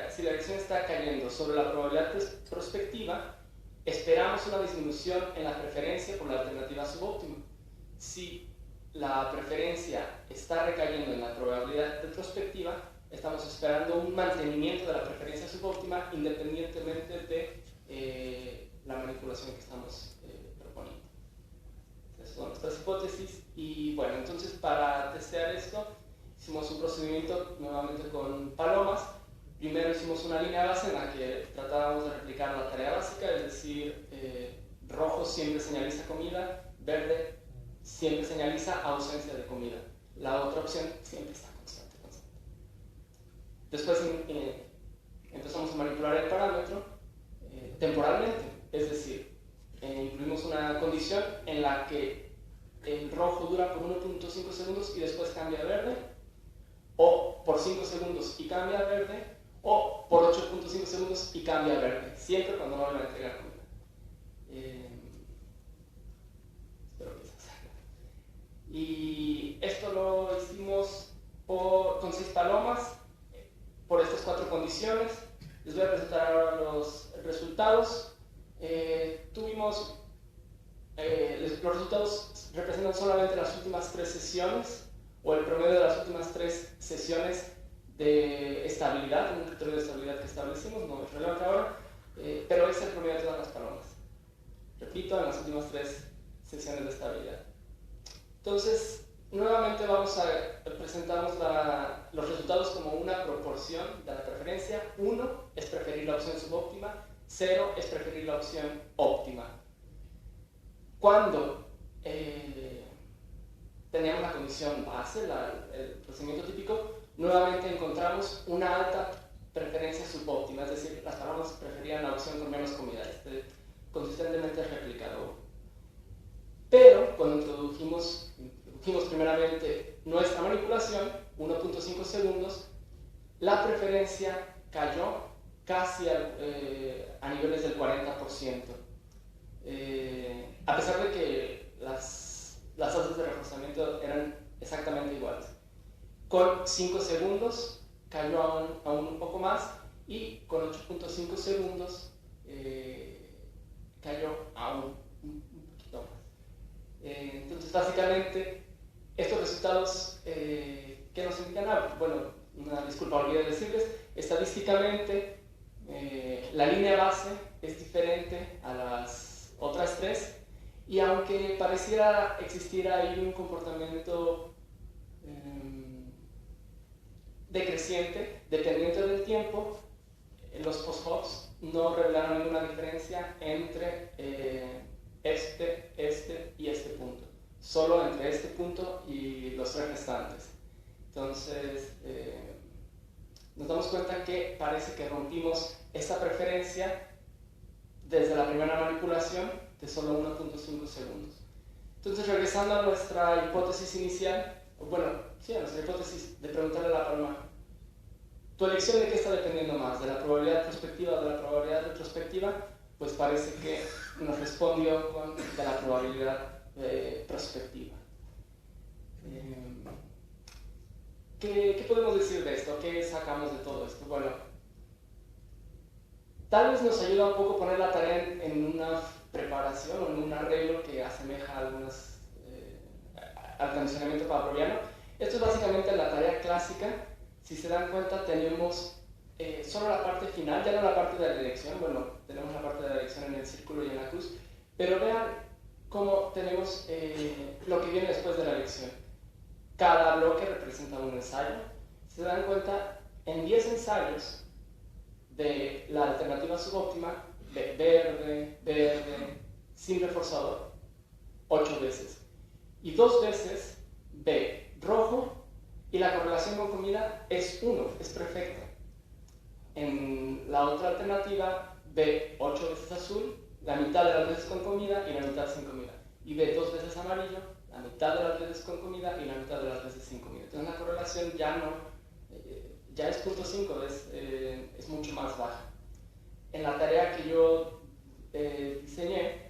si la elección está cayendo sobre la probabilidad prospectiva, esperamos una disminución en la preferencia por la alternativa subóptima. Si la preferencia está recayendo en la probabilidad retrospectiva, estamos esperando un mantenimiento de la preferencia subóptima independientemente de la manipulación que estamos proponiendo. Estas son nuestras hipótesis y bueno, entonces para testear esto hicimos un procedimiento nuevamente con palomas. Primero hicimos una línea base en la que tratábamos de replicar la tarea básica, es decir, rojo siempre señaliza comida, verde siempre señaliza ausencia de comida. La otra opción siempre está constante. Después empezamos a manipular el parámetro temporalmente, es decir, incluimos una condición en la que el rojo dura por 1.5 segundos y después cambia a verde, o por 5 segundos y cambia a verde, o por 8.5 segundos y cambia a verde, siempre cuando no van a entregar comida. Espero que se salga. Y los resultados representan solamente las últimas 3 sesiones o el promedio de las últimas 3 sesiones de estabilidad, un criterio de estabilidad que establecimos, no es relevante ahora, pero es el promedio de todas las palomas. Repito, en las últimas 3 sesiones de estabilidad. Entonces, nuevamente presentamos los resultados como una proporción de la preferencia. 1 es preferir la opción subóptima, 0 es preferir la opción óptima. Cuando teníamos la condición base, el procedimiento típico, nuevamente encontramos una alta preferencia subóptima, es decir, las palomas preferían la opción con menos comida. Consistentemente replicado. Pero cuando introdujimos primeramente nuestra manipulación, 1.5 segundos, la preferencia cayó casi a niveles del 40%. A pesar de que las tasas de reforzamiento eran exactamente iguales. Con 5 segundos cayó aún un poco más y con 8.5 segundos cayó aún un poquito más. Entonces, básicamente, estos resultados que nos indican algo. Bueno, una disculpa, olvidé decirles, estadísticamente la línea base es diferente a las otras 3 y aunque pareciera existir ahí un comportamiento decreciente, dependiente del tiempo, los post-hocs no revelaron ninguna diferencia entre este y este punto, solo entre este punto y los 3 restantes. Entonces, nos damos cuenta que parece que rompimos esta preferencia desde la primera manipulación de solo 1.5 segundos. Entonces, regresando a nuestra hipótesis inicial, bueno, sí, a nuestra hipótesis de preguntarle a la paloma, ¿tu elección de qué está dependiendo más? ¿De la probabilidad prospectiva o de la probabilidad retrospectiva? Pues parece que nos respondió de la probabilidad prospectiva. ¿Qué podemos decir de esto? ¿Qué sacamos de todo esto? Bueno, tal vez nos ayuda un poco poner la tarea en una preparación o en un arreglo que asemeja al condicionamiento pavloviano. Esto es básicamente la tarea clásica. Si se dan cuenta, tenemos solo la parte final, ya no la parte de la elección. Bueno, tenemos la parte de la elección en el círculo y en la cruz, pero vean cómo tenemos lo que viene después de la elección. Cada bloque representa un ensayo. Si se dan cuenta, en 10 ensayos de la alternativa subóptima, verde, sin reforzador, 8 veces. Y 2 veces B, rojo, y la correlación con comida es 1, es perfecta. En la otra alternativa, B 8 veces azul, la mitad de las veces con comida y la mitad sin comida. Y B 2 veces amarillo, la mitad de las veces con comida y la mitad de las veces sin comida. Entonces la correlación ya es 0.5, es mucho más baja. En la tarea que yo diseñamos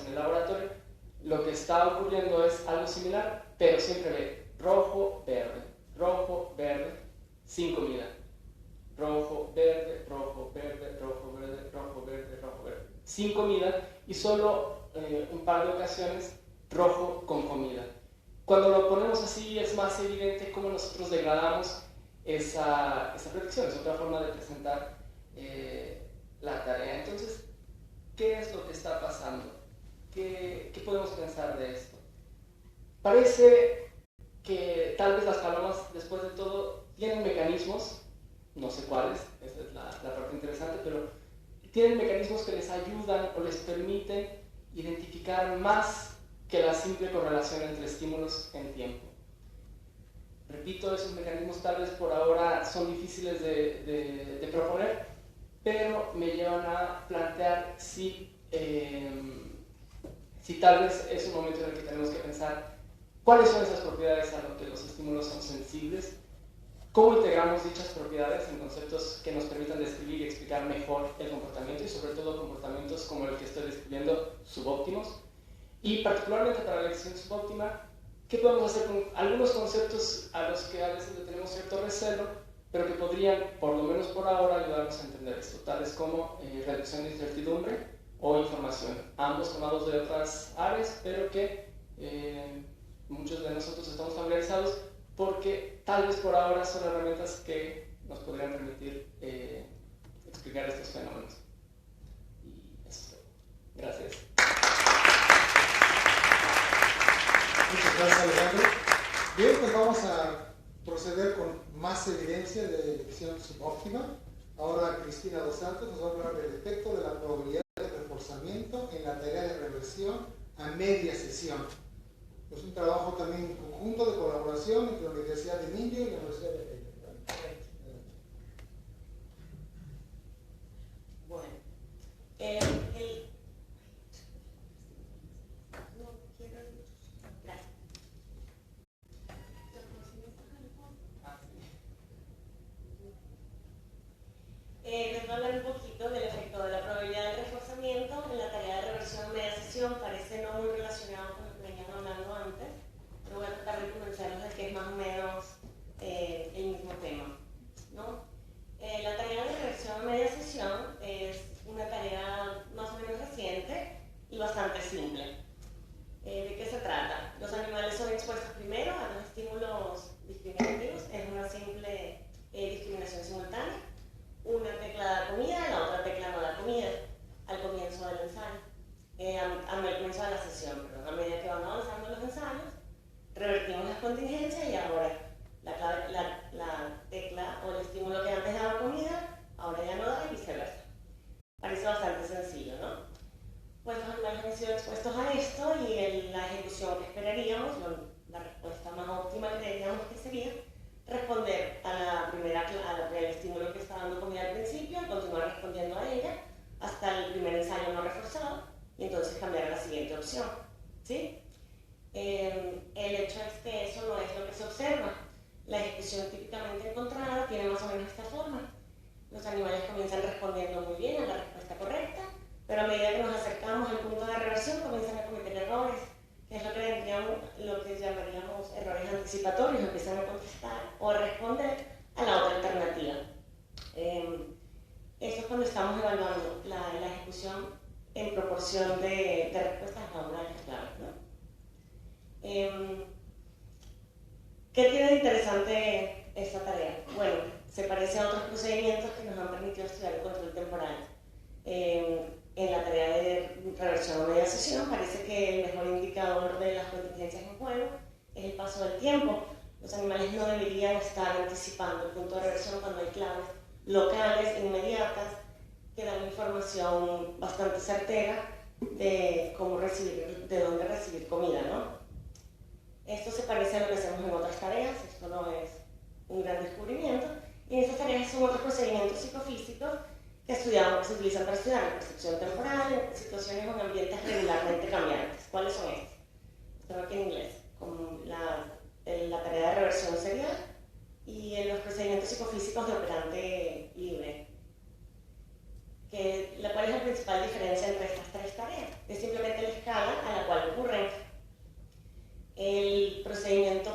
en el laboratorio, lo que está ocurriendo es algo similar, pero siempre ve rojo, verde, sin comida. Rojo, verde, rojo, verde, rojo, verde, rojo, verde, rojo, verde. Sin comida y solo un par de ocasiones rojo con comida. Cuando lo ponemos así es más evidente cómo nosotros degradamos esa predicción. Es otra forma de presentar la tarea. Entonces, ¿qué es lo que está pasando? ¿Qué podemos pensar de esto? Parece que tal vez las palomas, después de todo, tienen mecanismos, no sé cuáles, esa es la parte interesante, pero tienen mecanismos que les ayudan o les permiten identificar más que la simple correlación entre estímulos en tiempo. Repito, esos mecanismos tal vez por ahora son difíciles de proponer, pero me llevan a plantear si tal vez es un momento en el que tenemos que pensar cuáles son esas propiedades a lo que los estímulos son sensibles, cómo integramos dichas propiedades en conceptos que nos permitan describir y explicar mejor el comportamiento y sobre todo comportamientos como el que estoy describiendo subóptimos, y particularmente para la elección subóptima, ¿qué podemos hacer con algunos conceptos a los que a veces le tenemos cierto recelo, pero que podrían, por lo menos por ahora, ayudarnos a entender esto, tales como reducción de incertidumbre, o información, ambos tomados de otras áreas, pero que muchos de nosotros estamos familiarizados porque tal vez por ahora son herramientas que nos podrían permitir explicar estos fenómenos. Y eso es todo. Gracias. Muchas gracias, Alejandro. Bien, pues vamos a proceder con más evidencia de elección subóptima. Ahora Cristina Dos Santos nos va a hablar del efecto de la probabilidad de reforzamiento en la tarea de reversión a media sesión. Es un trabajo también conjunto de colaboración entre la Universidad de Mindio y la Universidad de Heidelberg. Bueno, gracias. Les voy a hablar un poquito del efecto de la probabilidad de reforzamiento en la tarea de reversión a media sesión. Parece no muy relacionado con lo que veníamos hablando antes, pero voy a tratar de convencerlos de que es más o menos el mismo tema, ¿no? La tarea de reversión a media sesión es una tarea más o menos reciente y bastante simple. ¿De qué se trata? Los animales son expuestos primero a los estímulos discriminativos, es una simple discriminación simultánea. Una tecla da comida y la otra tecla no da comida al comienzo del ensayo, al comienzo de la sesión, perdón. A medida que van avanzando los ensayos, revertimos las contingencias y ahora la tecla o el estímulo que antes daba comida, ahora ya no da y viceversa. Parece bastante sencillo, ¿no? Pues los animales han sido expuestos a esto y la ejecución que esperaríamos, la respuesta más óptima que creeríamos que sería responder al estímulo que está dando comida al principio y continuar respondiendo a ella hasta el primer ensayo no reforzado y entonces cambiar a la siguiente opción, ¿sí? El hecho es que eso no es lo que se observa. La ejecución típicamente encontrada tiene más o menos esta forma. Los animales comienzan respondiendo muy bien a la respuesta correcta, pero a medida que nos acercamos al punto de reversión comienzan a cometer errores, que es lo que llamaríamos errores anticipatorios, empiezan a contestar o a responder a la otra alternativa. Eso es cuando estamos evaluando la ejecución en proporción de respuestas a una de las claves, ¿no? ¿Qué tiene de interesante esta tarea? Bueno, se parece a otros procedimientos que nos han permitido estudiar el control temporal. En la tarea de reversión a media sesión parece que el mejor indicador de las contingencias en juego es el paso del tiempo. Los animales no deberían estar anticipando el punto de reversión cuando hay claves locales, inmediatas, que dan información bastante certera de de dónde recibir comida, ¿no? Esto se parece a lo que hacemos en otras tareas, esto no es un gran descubrimiento, y en esas tareas son otros procedimientos psicofísicos que se utilizan para estudiar la percepción temporal en situaciones o en ambientes regularmente cambiantes. ¿Cuáles son estos? Están aquí en inglés, como la tarea de reversión serial y los procedimientos psicofísicos de operante libre. ¿Cuál es la principal diferencia entre estas tres tareas? Es simplemente la escala a la cual ocurren. El procedimiento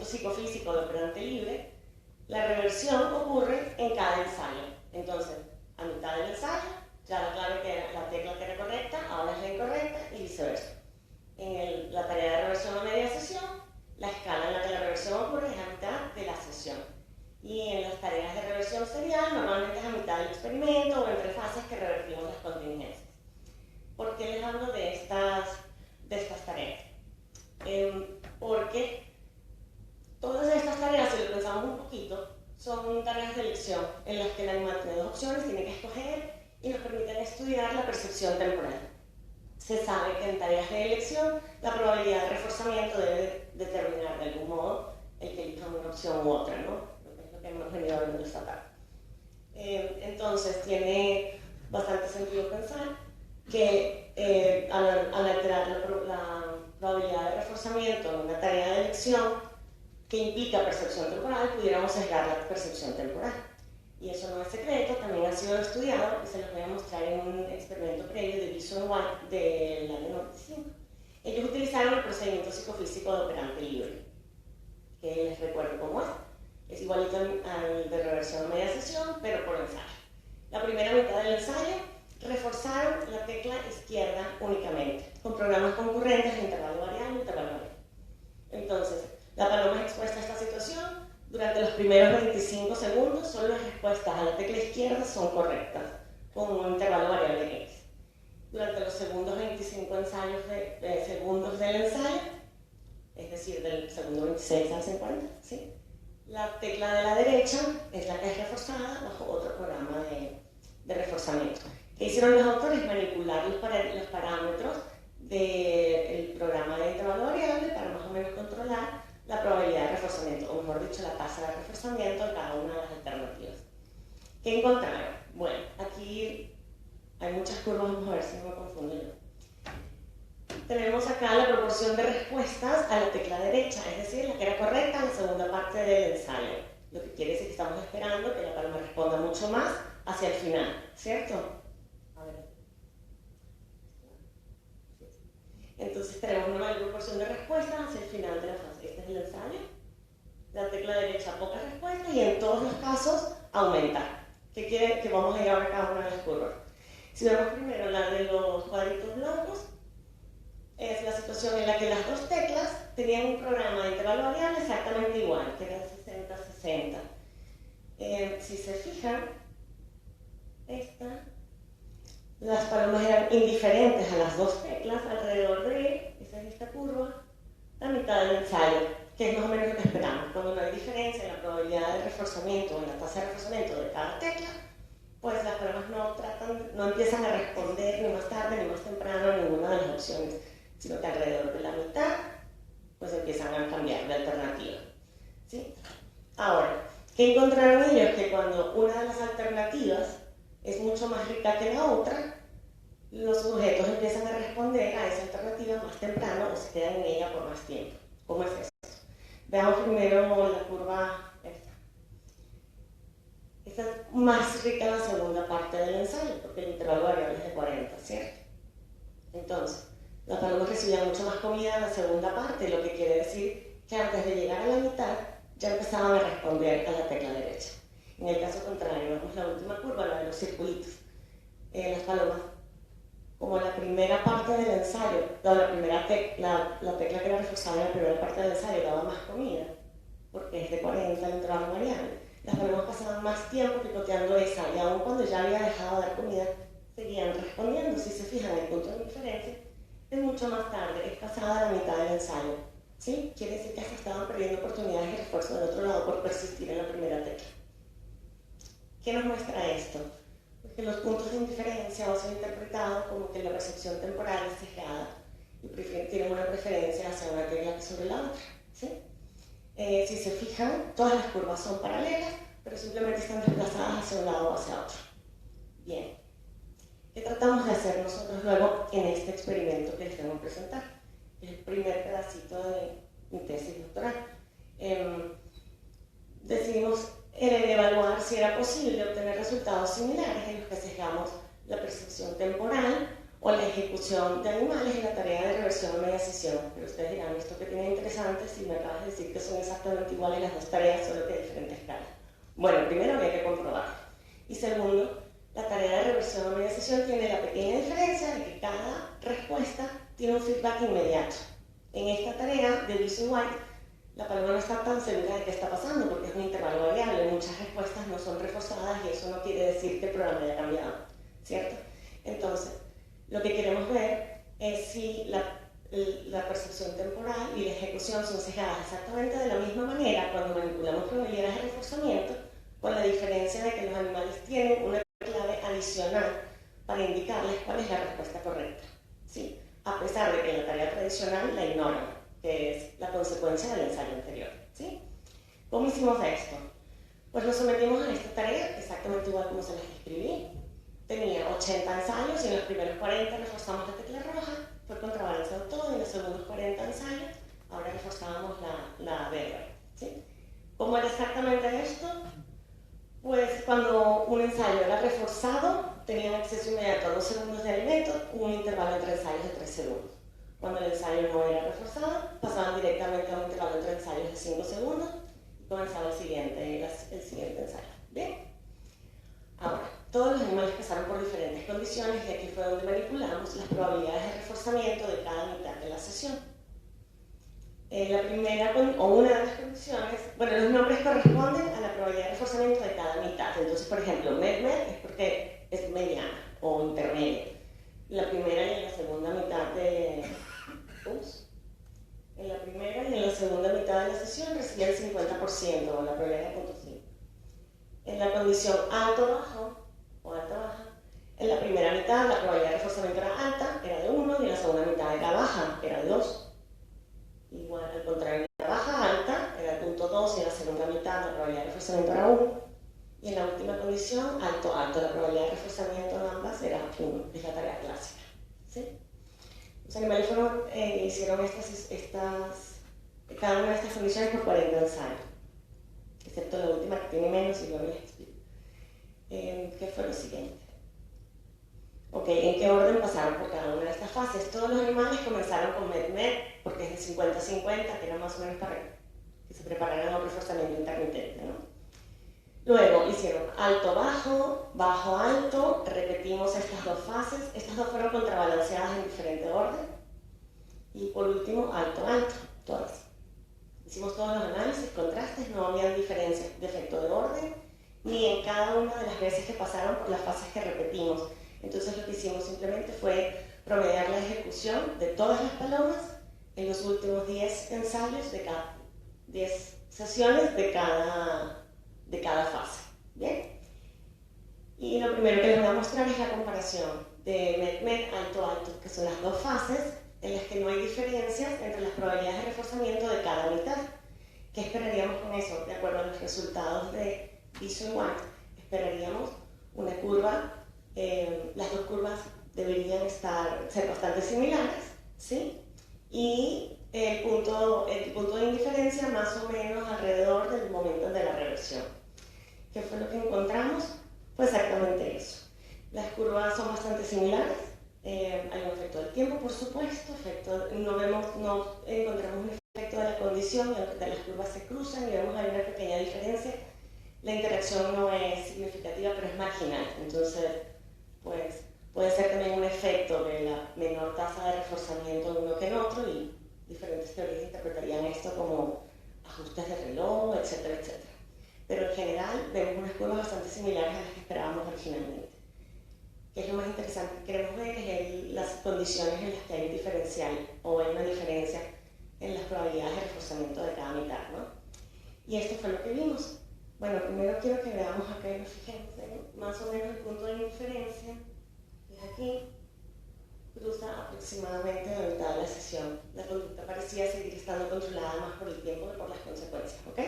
psicofísico de operante libre, la reversión ocurre en cada ensayo. Entonces, a mitad del ensayo, ya la tecla que era correcta, ahora es la incorrecta y viceversa. En la tarea de reversión a media sesión, la escala en la que la reversión ocurre es a mitad de la sesión. Y en las tareas de reversión serial, normalmente es a mitad del experimento o entre fases que revertimos las contingencias. ¿Por qué les hablo de estas tareas? Porque todas estas tareas, si lo pensamos un poquito, son tareas de elección en las que el animal tiene dos opciones, tiene que escoger y nos permiten estudiar la percepción temporal. Se sabe que en tareas de elección la probabilidad de reforzamiento debe determinar de algún modo el que elija una opción u otra, ¿no? Es lo que hemos venido hablando esta tarde. Entonces tiene bastante sentido pensar que al alterar la probabilidad de reforzamiento en una tarea de elección que implica percepción temporal, pudiéramos sesgar la percepción temporal. Y eso no es secreto, también ha sido estudiado y se los voy a mostrar en un experimento previo de Bison White del año 95. Ellos utilizaron el procedimiento psicofísico de operante libre, que les recuerdo cómo es. Es igualito al de reversión a media sesión, pero por ensayo. La primera mitad del ensayo reforzaron la tecla izquierda únicamente, con programas concurrentes de intervalo variable y intervalo variable. Entonces, la paloma es expuesta a esta situación. Durante los primeros 25 segundos, solo las respuestas a la tecla izquierda son correctas, con un intervalo variable x. Durante los segundos 25 segundos del ensayo, es decir, del segundo 26 al 50, ¿sí? La tecla de la derecha es la que es reforzada bajo otro programa de reforzamiento. ¿Qué hicieron los autores? Manipular los parámetros del programa de intervalo variable para más o menos controlar la probabilidad de reforzamiento, o mejor dicho, la tasa de reforzamiento de cada una de las alternativas. ¿Qué encontraron? Bueno, aquí hay muchas curvas, vamos a ver si no me confundo yo. Tenemos acá la proporción de respuestas a la tecla derecha, es decir, la que era correcta en la segunda parte del ensayo. Lo que quiere decir que estamos esperando que la paloma responda mucho más hacia el final, ¿cierto? A ver. Entonces tenemos una mayor proporción de respuestas hacia el final de la fase. Este es el ensayo. La tecla derecha, pocas respuestas, y en todos los casos aumenta. ¿Qué quiere? Que vamos a ir ahora a cada una de las curvas. Si vemos primero la de los cuadritos blancos, es la situación en la que las dos teclas tenían un programa de intervalo variable exactamente igual, que era 60-60. Si se fijan, las palomas eran indiferentes a las dos teclas alrededor de, esa es esta curva, la mitad del ensayo, que es más o menos lo que esperamos. Cuando no hay diferencia en la probabilidad de reforzamiento o en la tasa de reforzamiento de cada tecla, pues las palomas no empiezan a responder ni más tarde ni más temprano a ninguna de las opciones, sino que alrededor de la mitad pues empiezan a cambiar de alternativa, ¿sí? Ahora, ¿qué encontraron ellos? Que cuando una de las alternativas es mucho más rica que la otra, los sujetos empiezan a responder a esa alternativa más temprano o se quedan en ella por más tiempo. ¿Cómo es eso? Veamos primero la curva esta. Esta es más rica en la segunda parte del ensayo, porque el intervalo variable es de 40, ¿cierto? Entonces, las palomas recibían mucho más comida en la segunda parte, lo que quiere decir que antes de llegar a la mitad ya empezaban a responder a la tecla derecha. En el caso contrario, vemos la última curva, la de los circulitos. Las palomas, como la primera parte del ensayo, la tecla que era reforzada en la primera parte del ensayo daba más comida, porque es de 40 el intervalo variable. Las palomas pasaban más tiempo picoteando esa, y aun cuando ya había dejado de dar comida, seguían respondiendo. Si se fijan, el punto de diferencia es mucho más tarde, es pasada la mitad del ensayo, ¿sí? Quiere decir que hasta estaban perdiendo oportunidades de refuerzo del otro lado por persistir en la primera tecla. ¿Qué nos muestra esto? Pues que los puntos de indiferencia van a ser interpretados como que la percepción temporal es sesgada y tienen una preferencia hacia una tecla que sobre la otra, ¿sí? Si se fijan, todas las curvas son paralelas, pero simplemente están desplazadas hacia un lado o hacia otro. Bien. ¿Qué tratamos de hacer nosotros luego en este experimento que les tengo que presentar? Es el primer pedacito de mi tesis doctoral. Decidimos evaluar si era posible obtener resultados similares en los que sesgamos la percepción temporal o la ejecución de animales en la tarea de reversión o mediación. Pero ustedes dirán, ¿esto qué tiene interesante si me acabas de decir que son exactamente iguales las dos tareas, solo que de diferentes escalas? Bueno, primero había que comprobarlo. Y segundo, la tarea de reversión o mediación tiene la pequeña diferencia de que cada respuesta tiene un feedback inmediato. En esta tarea de Lewis y White, la paloma no está tan segura de qué está pasando porque es un intervalo variable. Muchas respuestas no son reforzadas y eso no quiere decir que el programa haya cambiado, ¿cierto? Entonces, lo que queremos ver es si la percepción temporal y la ejecución son sesgadas exactamente de la misma manera cuando manipulamos probabilidades de reforzamiento, con la diferencia de que los animales tienen una clave adicional para indicarles cuál es la respuesta correcta, ¿sí? A pesar de que en la tarea tradicional la ignoran, que es la consecuencia del ensayo anterior, ¿sí? ¿Cómo hicimos esto? Pues nos sometimos a esta tarea exactamente igual como se las describí. Tenía 80 ensayos y en los primeros 40 reforzamos la tecla roja, fue contrabalanceado todo, y en los segundos 40 ensayos ahora reforzábamos la verde, ¿sí? ¿Cómo era exactamente esto? Pues cuando un ensayo era reforzado, tenían acceso inmediato a 2 segundos de alimento, un intervalo entre ensayos de 3 segundos. Cuando el ensayo no era reforzado, pasaban directamente a un intervalo entre ensayos de 5 segundos y comenzaba el siguiente ensayo. ¿Bien? Ahora, todos los animales pasaron por diferentes condiciones y aquí fue donde manipulamos las probabilidades de reforzamiento de cada mitad de la sesión. La primera, o una de las condiciones, bueno, los nombres corresponden a la probabilidad de reforzamiento de cada mitad. Entonces, por ejemplo, med-med es porque es mediana o intermedia. La primera y en la segunda mitad de... En la primera y en la segunda mitad de la sesión recibía el 50%, o la probabilidad de 0.5. En la condición alto-bajo, o alta-baja, en la primera mitad la probabilidad de reforzamiento era alta, era de 1, y en la segunda mitad era baja, era de 2. Igual, al contrario, en la baja alta era de 0.2 y en la segunda mitad la probabilidad de reforzamiento era 1. Y en la última condición, alto-alto, la probabilidad de reforzamiento en ambas era 1, es la tarea clásica. ¿Sí? Los animales hicieron cada una de estas condiciones por 40 ensayos, excepto la última que tiene menos y luego les explico. ¿Qué fue lo siguiente? Ok, ¿en qué orden pasaron por cada una de estas fases? Todos los animales comenzaron con med-med, porque es de 50-50, que era más o menos para que se prepararan a un reforzamiento intermitente, ¿no? Luego hicieron alto-bajo, bajo-alto, repetimos estas dos fases. Estas dos fueron contrabalanceadas en diferente orden. Y por último, alto-alto, todas. Hicimos todos los análisis, contrastes, no había diferencias de efecto de orden, ni en cada una de las veces que pasaron por las fases que repetimos. Entonces lo que hicimos simplemente fue promediar la ejecución de todas las palomas en los últimos 10 ensayos de cada 10 sesiones de cada fase. ¿Bien? Y lo primero que les voy a mostrar es la comparación de med-med, alto-alto, que son las dos fases en las que no hay diferencias entre las probabilidades de reforzamiento de cada mitad. ¿Qué esperaríamos con eso? De acuerdo a los resultados de Biso y White, esperaríamos una curva, las dos curvas deberían ser bastante similares, ¿sí? Y el punto de indiferencia más o menos alrededor del momento de la reversión. ¿Qué fue lo que encontramos? Pues exactamente eso. Las curvas son bastante similares. Hay un efecto del tiempo, por supuesto, no encontramos un efecto de la condición, de las curvas se cruzan y vemos hay una pequeña diferencia. La interacción no es significativa, pero es marginal. Entonces, pues, puede ser también un efecto de la menor tasa de reforzamiento en uno que en otro y diferentes teorías interpretarían esto como ajustes de reloj, etcétera, etcétera. Pero en general vemos unas curvas bastante similares a las que esperábamos originalmente. ¿Qué es lo más interesante que queremos ver? Es las condiciones en las que hay un diferencial o hay una diferencia en las probabilidades de reforzamiento de cada mitad, ¿no? Y esto fue lo que vimos. Bueno, primero quiero que veamos acá y nos fijemos en más o menos el punto de indiferencia, que es aquí, cruza aproximadamente la mitad de la sesión. La conducta parecía seguir estando controlada más por el tiempo que por las consecuencias, ¿ok?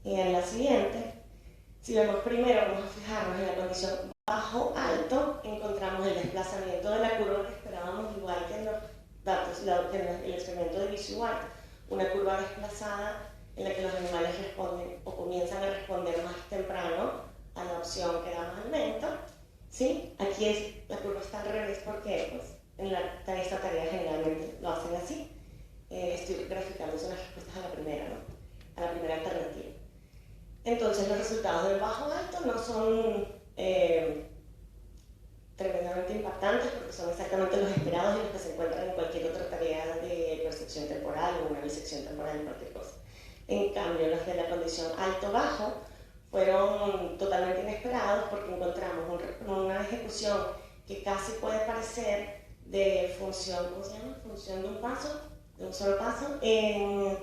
Y en la siguiente, si vemos primero, vamos a fijarnos en la condición bajo-alto, encontramos el desplazamiento de la curva que esperábamos, igual que en los datos, en el experimento de Biso y White, una curva desplazada en la que los animales responden o comienzan a responder más temprano a la opción que da más alimento. ¿Sí? Aquí la curva está al revés porque pues, en esta tarea generalmente lo hacen así. Estoy graficando son las respuestas a la primera, ¿no? A la primera alternativa. Entonces los resultados del bajo-alto no son tremendamente impactantes porque son exactamente los esperados y los que se encuentran en cualquier otra tarea de percepción temporal o una bisección temporal en cualquier cosa. En cambio, los de la condición alto-bajo fueron totalmente inesperados porque encontramos una ejecución que casi puede parecer de función, ¿cómo se llama? Función de un paso, de un solo paso, en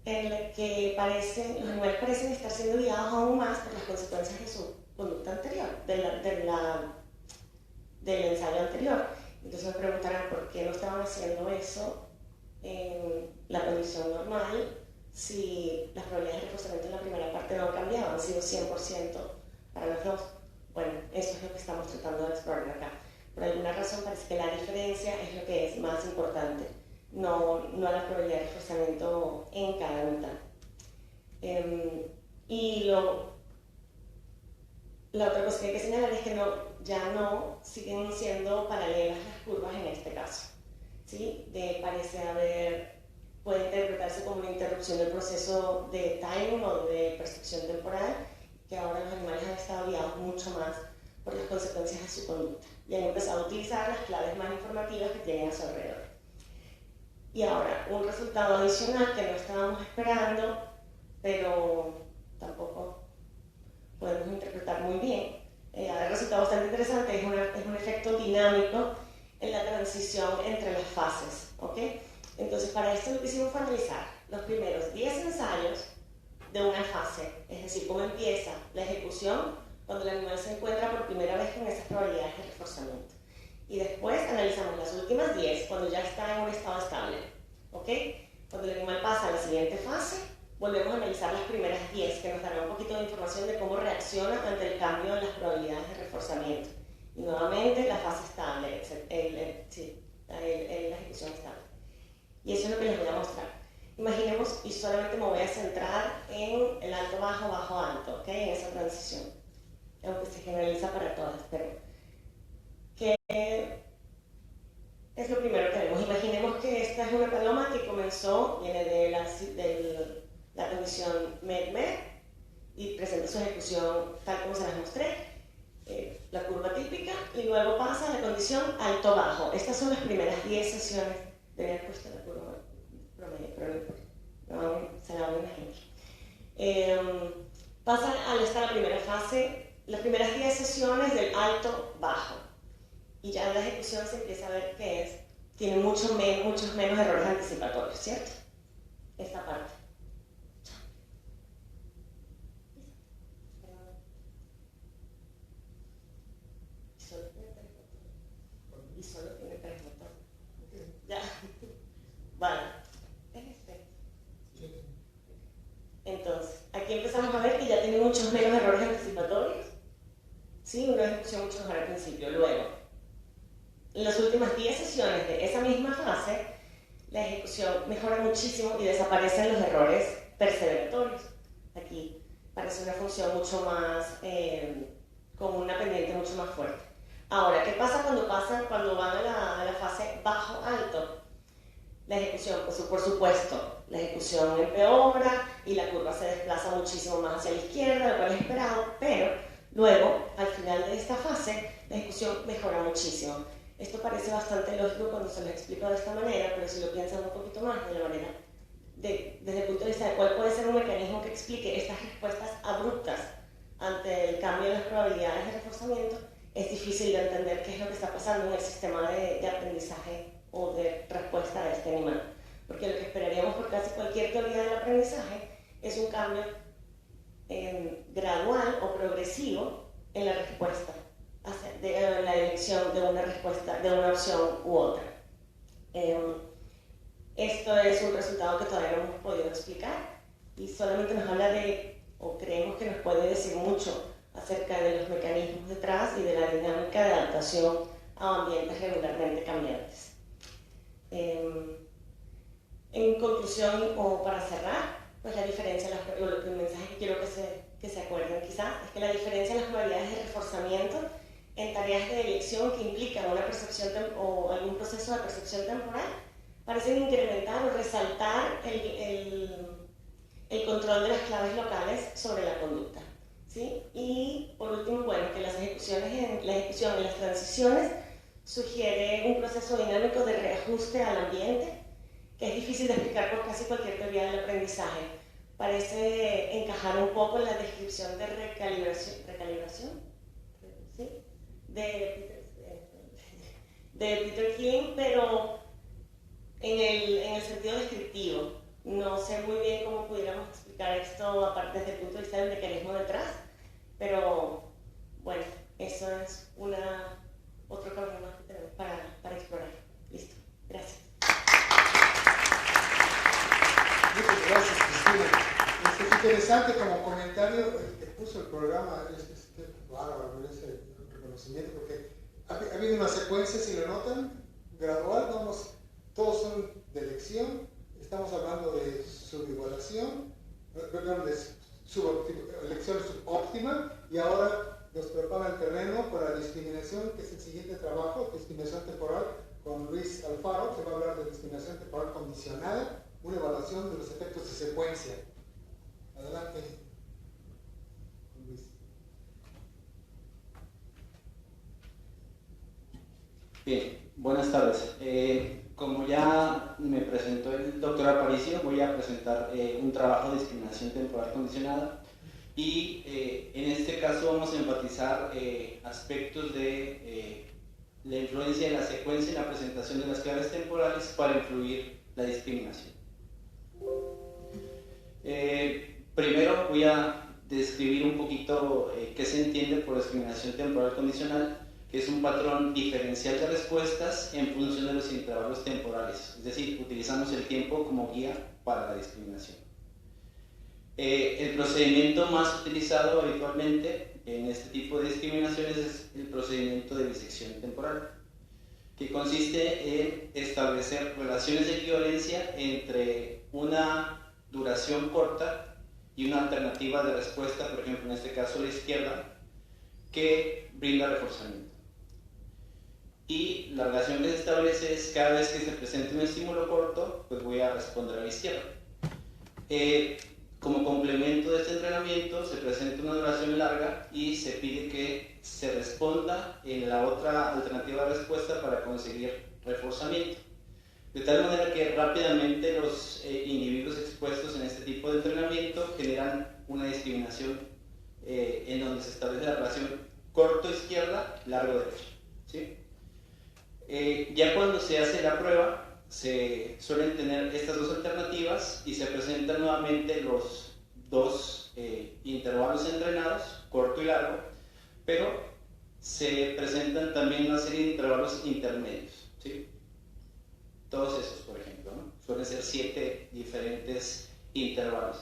el que los animales parecen estar siendo guiados aún más por las consecuencias de su conducta anterior, del ensayo anterior. Entonces me preguntarán por qué no estaban haciendo eso en la condición normal si las probabilidades de reforzamiento en la primera parte no cambiaban, han sido 100% para los dos. Bueno, eso es lo que estamos tratando de explorar acá. Por alguna razón parece que la diferencia es lo que es más importante, no la probabilidad de reforzamiento en cada mitad. Y la otra cosa que hay que señalar es que ya no siguen siendo paralelas las curvas en este caso. ¿Sí? Puede interpretarse como una interrupción del proceso de timing o de percepción temporal que ahora los animales han estado guiados mucho más por las consecuencias de su conducta y han empezado a utilizar las claves más informativas que tienen a su alrededor. Y ahora, un resultado adicional que no estábamos esperando, pero tampoco podemos interpretar muy bien, el resultado bastante interesante, es un efecto dinámico en la transición entre las fases, ¿ok? Entonces, para esto lo que hicimos fue analizar los primeros 10 ensayos de una fase, es decir, cómo empieza la ejecución cuando el animal se encuentra por primera vez con esas probabilidades de reforzamiento. Y después analizamos las últimas 10 cuando ya está en un estado estable, ¿ok? Cuando el animal pasa a la siguiente fase, volvemos a analizar las primeras 10, que nos dará un poquito de información de cómo reacciona ante el cambio en las probabilidades de reforzamiento. Y nuevamente la fase estable, la ejecución estable. Y eso es lo que les voy a mostrar. Imaginemos, y solamente me voy a centrar en el alto, bajo, bajo, alto, ¿ok? En esa transición. Aunque se generaliza para todas, pero ¿qué es lo primero que vemos? Imaginemos que esta es una paloma que viene de la condición MED-MED y presenta su ejecución tal como se las mostré, la curva típica, y luego pasa a la condición alto-bajo. Estas son las primeras 10 sesiones. Debe haber puesto la curva promedio, pero no, se la voy a imaginar. Pasa al estar la primera fase, las primeras 10 sesiones del alto-bajo. Y ya en la ejecución se empieza a ver que tiene muchos menos errores anticipatorios, ¿cierto? Esta parte. Y solo tiene 3 botones. Ya. Vale. Entonces, aquí empezamos a ver que ya tiene muchos menos errores anticipatorios. Sí, una ejecución mucho mejor al principio. Luego, en las últimas 10 sesiones de esa misma fase, la ejecución mejora muchísimo y desaparecen los errores perseveratorios. Aquí parece una función mucho más, con una pendiente mucho más fuerte. Ahora, ¿qué pasa cuando van a la fase bajo-alto? La ejecución, pues, por supuesto, la ejecución empeora y la curva se desplaza muchísimo más hacia la izquierda, lo cual es esperado, pero luego, al final de esta fase, la ejecución mejora muchísimo. Esto parece bastante lógico cuando se lo explico de esta manera, pero si lo piensan un poquito más de la manera, desde el punto de vista de cuál puede ser un mecanismo que explique estas respuestas abruptas ante el cambio en las probabilidades de reforzamiento, es difícil de entender qué es lo que está pasando en el sistema de aprendizaje o de respuesta de este animal. Porque lo que esperaríamos por casi cualquier teoría del aprendizaje es un cambio gradual o progresivo en la respuesta, en la elección de una respuesta, de una opción u otra. Esto es un resultado que todavía no hemos podido explicar y solamente nos habla o creemos que nos puede decir mucho acerca de los mecanismos detrás y de la dinámica de adaptación a ambientes regularmente cambiantes. En conclusión, o para cerrar, pues la diferencia, el mensaje que quiero que se acuerden quizás, es que la diferencia en las modalidades de reforzamiento en tareas de elección que implican una percepción o algún proceso de percepción temporal parecen incrementar o resaltar el control de las claves locales sobre la conducta, ¿sí? Y por último, bueno, que la ejecución en las transiciones sugiere un proceso dinámico de reajuste al ambiente que es difícil de explicar por casi cualquier teoría del aprendizaje. Parece encajar un poco en la descripción de recalibración, ¿sí? de Peter Killing, pero en el sentido descriptivo. No sé muy bien cómo pudiéramos explicar esto aparte desde el punto de vista del mecanismo detrás, pero bueno, eso es otro camino más que tenemos para explorar. Listo, gracias. Muchas gracias, Cristina. Es interesante como comentario el que puso el programa, bárbaro, ese reconocimiento, porque ha habido una secuencia, si lo notan, gradual, todos son de elección, estamos hablando de subigualación, perdón, de elección subóptima, y ahora nos prepara el terreno para la discriminación, que es el siguiente trabajo, discriminación temporal, con Luis Alfaro, que va a hablar de discriminación temporal condicionada, una evaluación de los efectos de secuencia. Adelante, Luis. Bien, buenas tardes. Como ya me presentó el doctor Aparicio, voy a presentar un trabajo de discriminación temporal condicionada y en este caso vamos a enfatizar aspectos de la influencia de la secuencia y la presentación de las claves temporales para influir la discriminación. Primero voy a describir un poquito qué se entiende por discriminación temporal condicional, que es un patrón diferencial de respuestas en función de los intervalos temporales, es decir, utilizamos el tiempo como guía para la discriminación. El procedimiento más utilizado habitualmente en este tipo de discriminaciones es el procedimiento de disección temporal, que consiste en establecer relaciones de equivalencia entre una duración corta y una alternativa de respuesta, por ejemplo en este caso la izquierda, que brinda reforzamiento. Y la relación que se establece es cada vez que se presente un estímulo corto, pues voy a responder a la izquierda. Como complemento de este entrenamiento se presenta una duración larga y se pide que se responda en la otra alternativa de respuesta para conseguir reforzamiento. De tal manera que rápidamente los individuos expuestos en este tipo de entrenamiento generan una discriminación en donde se establece la relación corto izquierda, largo derecha, ¿sí? Ya cuando se hace la prueba, se suelen tener estas dos alternativas y se presentan nuevamente los dos intervalos entrenados, corto y largo, pero se presentan también una serie de intervalos intermedios, ¿sí? Todos esos, por ejemplo, ¿no? Suelen ser 7 diferentes intervalos.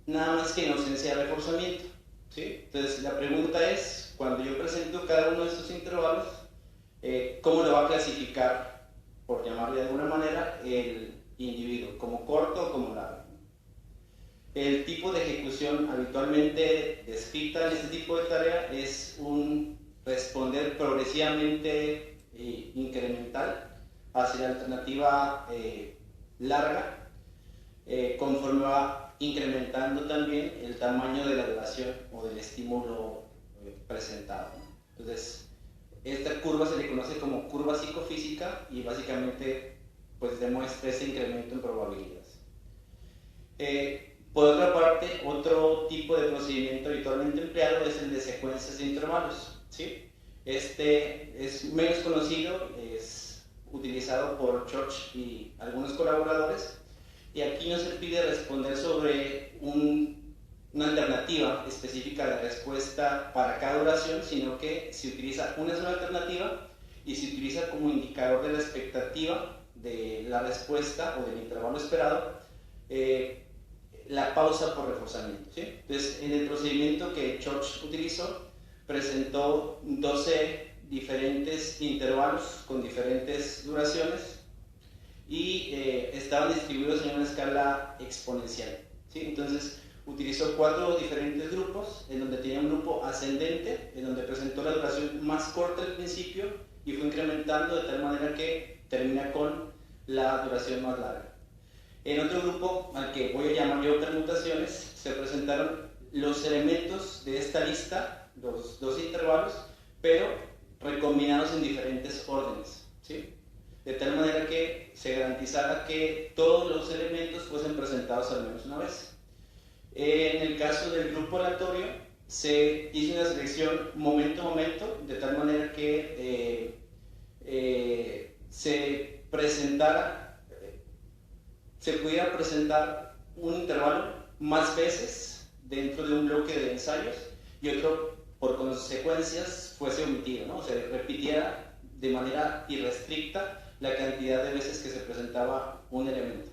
Nada más que en ausencia de reforzamiento, ¿sí? Entonces la pregunta es, cuando yo presento cada uno de estos intervalos, ¿cómo lo va a clasificar, por llamarle de alguna manera, el individuo? ¿Como corto o como largo? El tipo de ejecución habitualmente descrita en este tipo de tarea es un responder progresivamente incremental hacia la alternativa larga, conforme va incrementando también el tamaño de la duración o del estímulo presentado, ¿no? Entonces, esta curva se le conoce como curva psicofísica y básicamente pues demuestra ese incremento en probabilidades. Por otra parte, otro tipo de procedimiento habitualmente empleado es el de secuencias de intervalos, ¿sí? Este es menos conocido, es utilizado por Church y algunos colaboradores, y aquí no se pide responder sobre una alternativa específica de respuesta para cada duración, sino que se utiliza una sola alternativa y se utiliza como indicador de la expectativa de la respuesta o del intervalo esperado la pausa por reforzamiento, ¿sí? Entonces, en el procedimiento que Church utilizó, presentó 12 diferentes intervalos con diferentes duraciones y estaban distribuidos en una escala exponencial, ¿sí? Entonces, utilizó 4 diferentes grupos, en donde tenía un grupo ascendente, en donde presentó la duración más corta al principio y fue incrementando de tal manera que termina con la duración más larga. En otro grupo, al que voy a llamar yo permutaciones, se presentaron los elementos de esta lista, los 2 intervalos, pero recombinados en diferentes órdenes, ¿sí? De tal manera que se garantizara que todos los elementos fuesen presentados al menos una vez. En el caso del grupo aleatorio, se hizo una selección momento a momento, de tal manera que se pudiera presentar un intervalo más veces dentro de un bloque de ensayos y otro, por consecuencias, fuese omitido, ¿no? O sea, repitiera de manera irrestricta la cantidad de veces que se presentaba un elemento.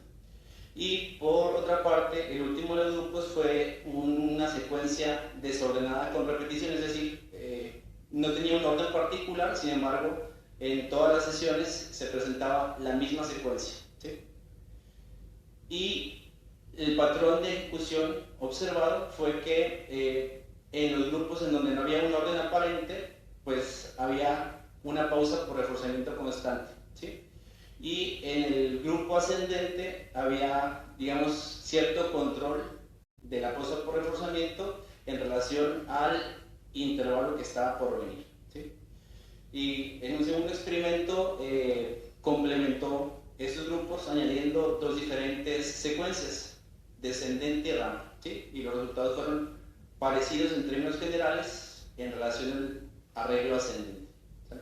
Y por otra parte, el último de los grupos fue una secuencia desordenada con repetición, es decir, no tenía un orden particular, sin embargo, en todas las sesiones se presentaba la misma secuencia, ¿sí? Y el patrón de ejecución observado fue que en los grupos en donde no había un orden aparente, pues había una pausa por reforzamiento constante, ¿sí? Y en el grupo ascendente había, digamos, cierto control de la pausa por reforzamiento en relación al intervalo que estaba por venir, ¿sí? Y en un segundo experimento complementó estos grupos añadiendo dos diferentes secuencias, descendente y rampa, ¿sí? Y los resultados fueron parecidos en términos generales en relación al arreglo ascendente. ¿Sí?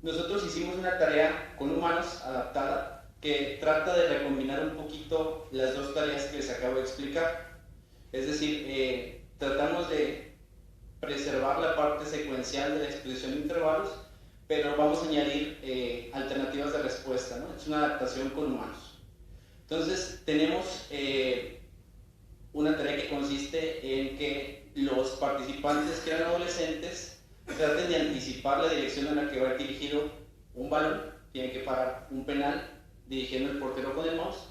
Nosotros hicimos una tarea con humanos adaptada que trata de recombinar un poquito las dos tareas que les acabo de explicar. Es decir, tratamos de preservar la parte secuencial de la exposición de intervalos, pero vamos a añadir alternativas de respuesta, ¿no? Es una adaptación con humanos. Entonces, tenemos una tarea que consiste en que los participantes que eran adolescentes traten de anticipar la dirección en la que va dirigido un balón, tienen que parar un penal dirigiendo el portero con el mouse,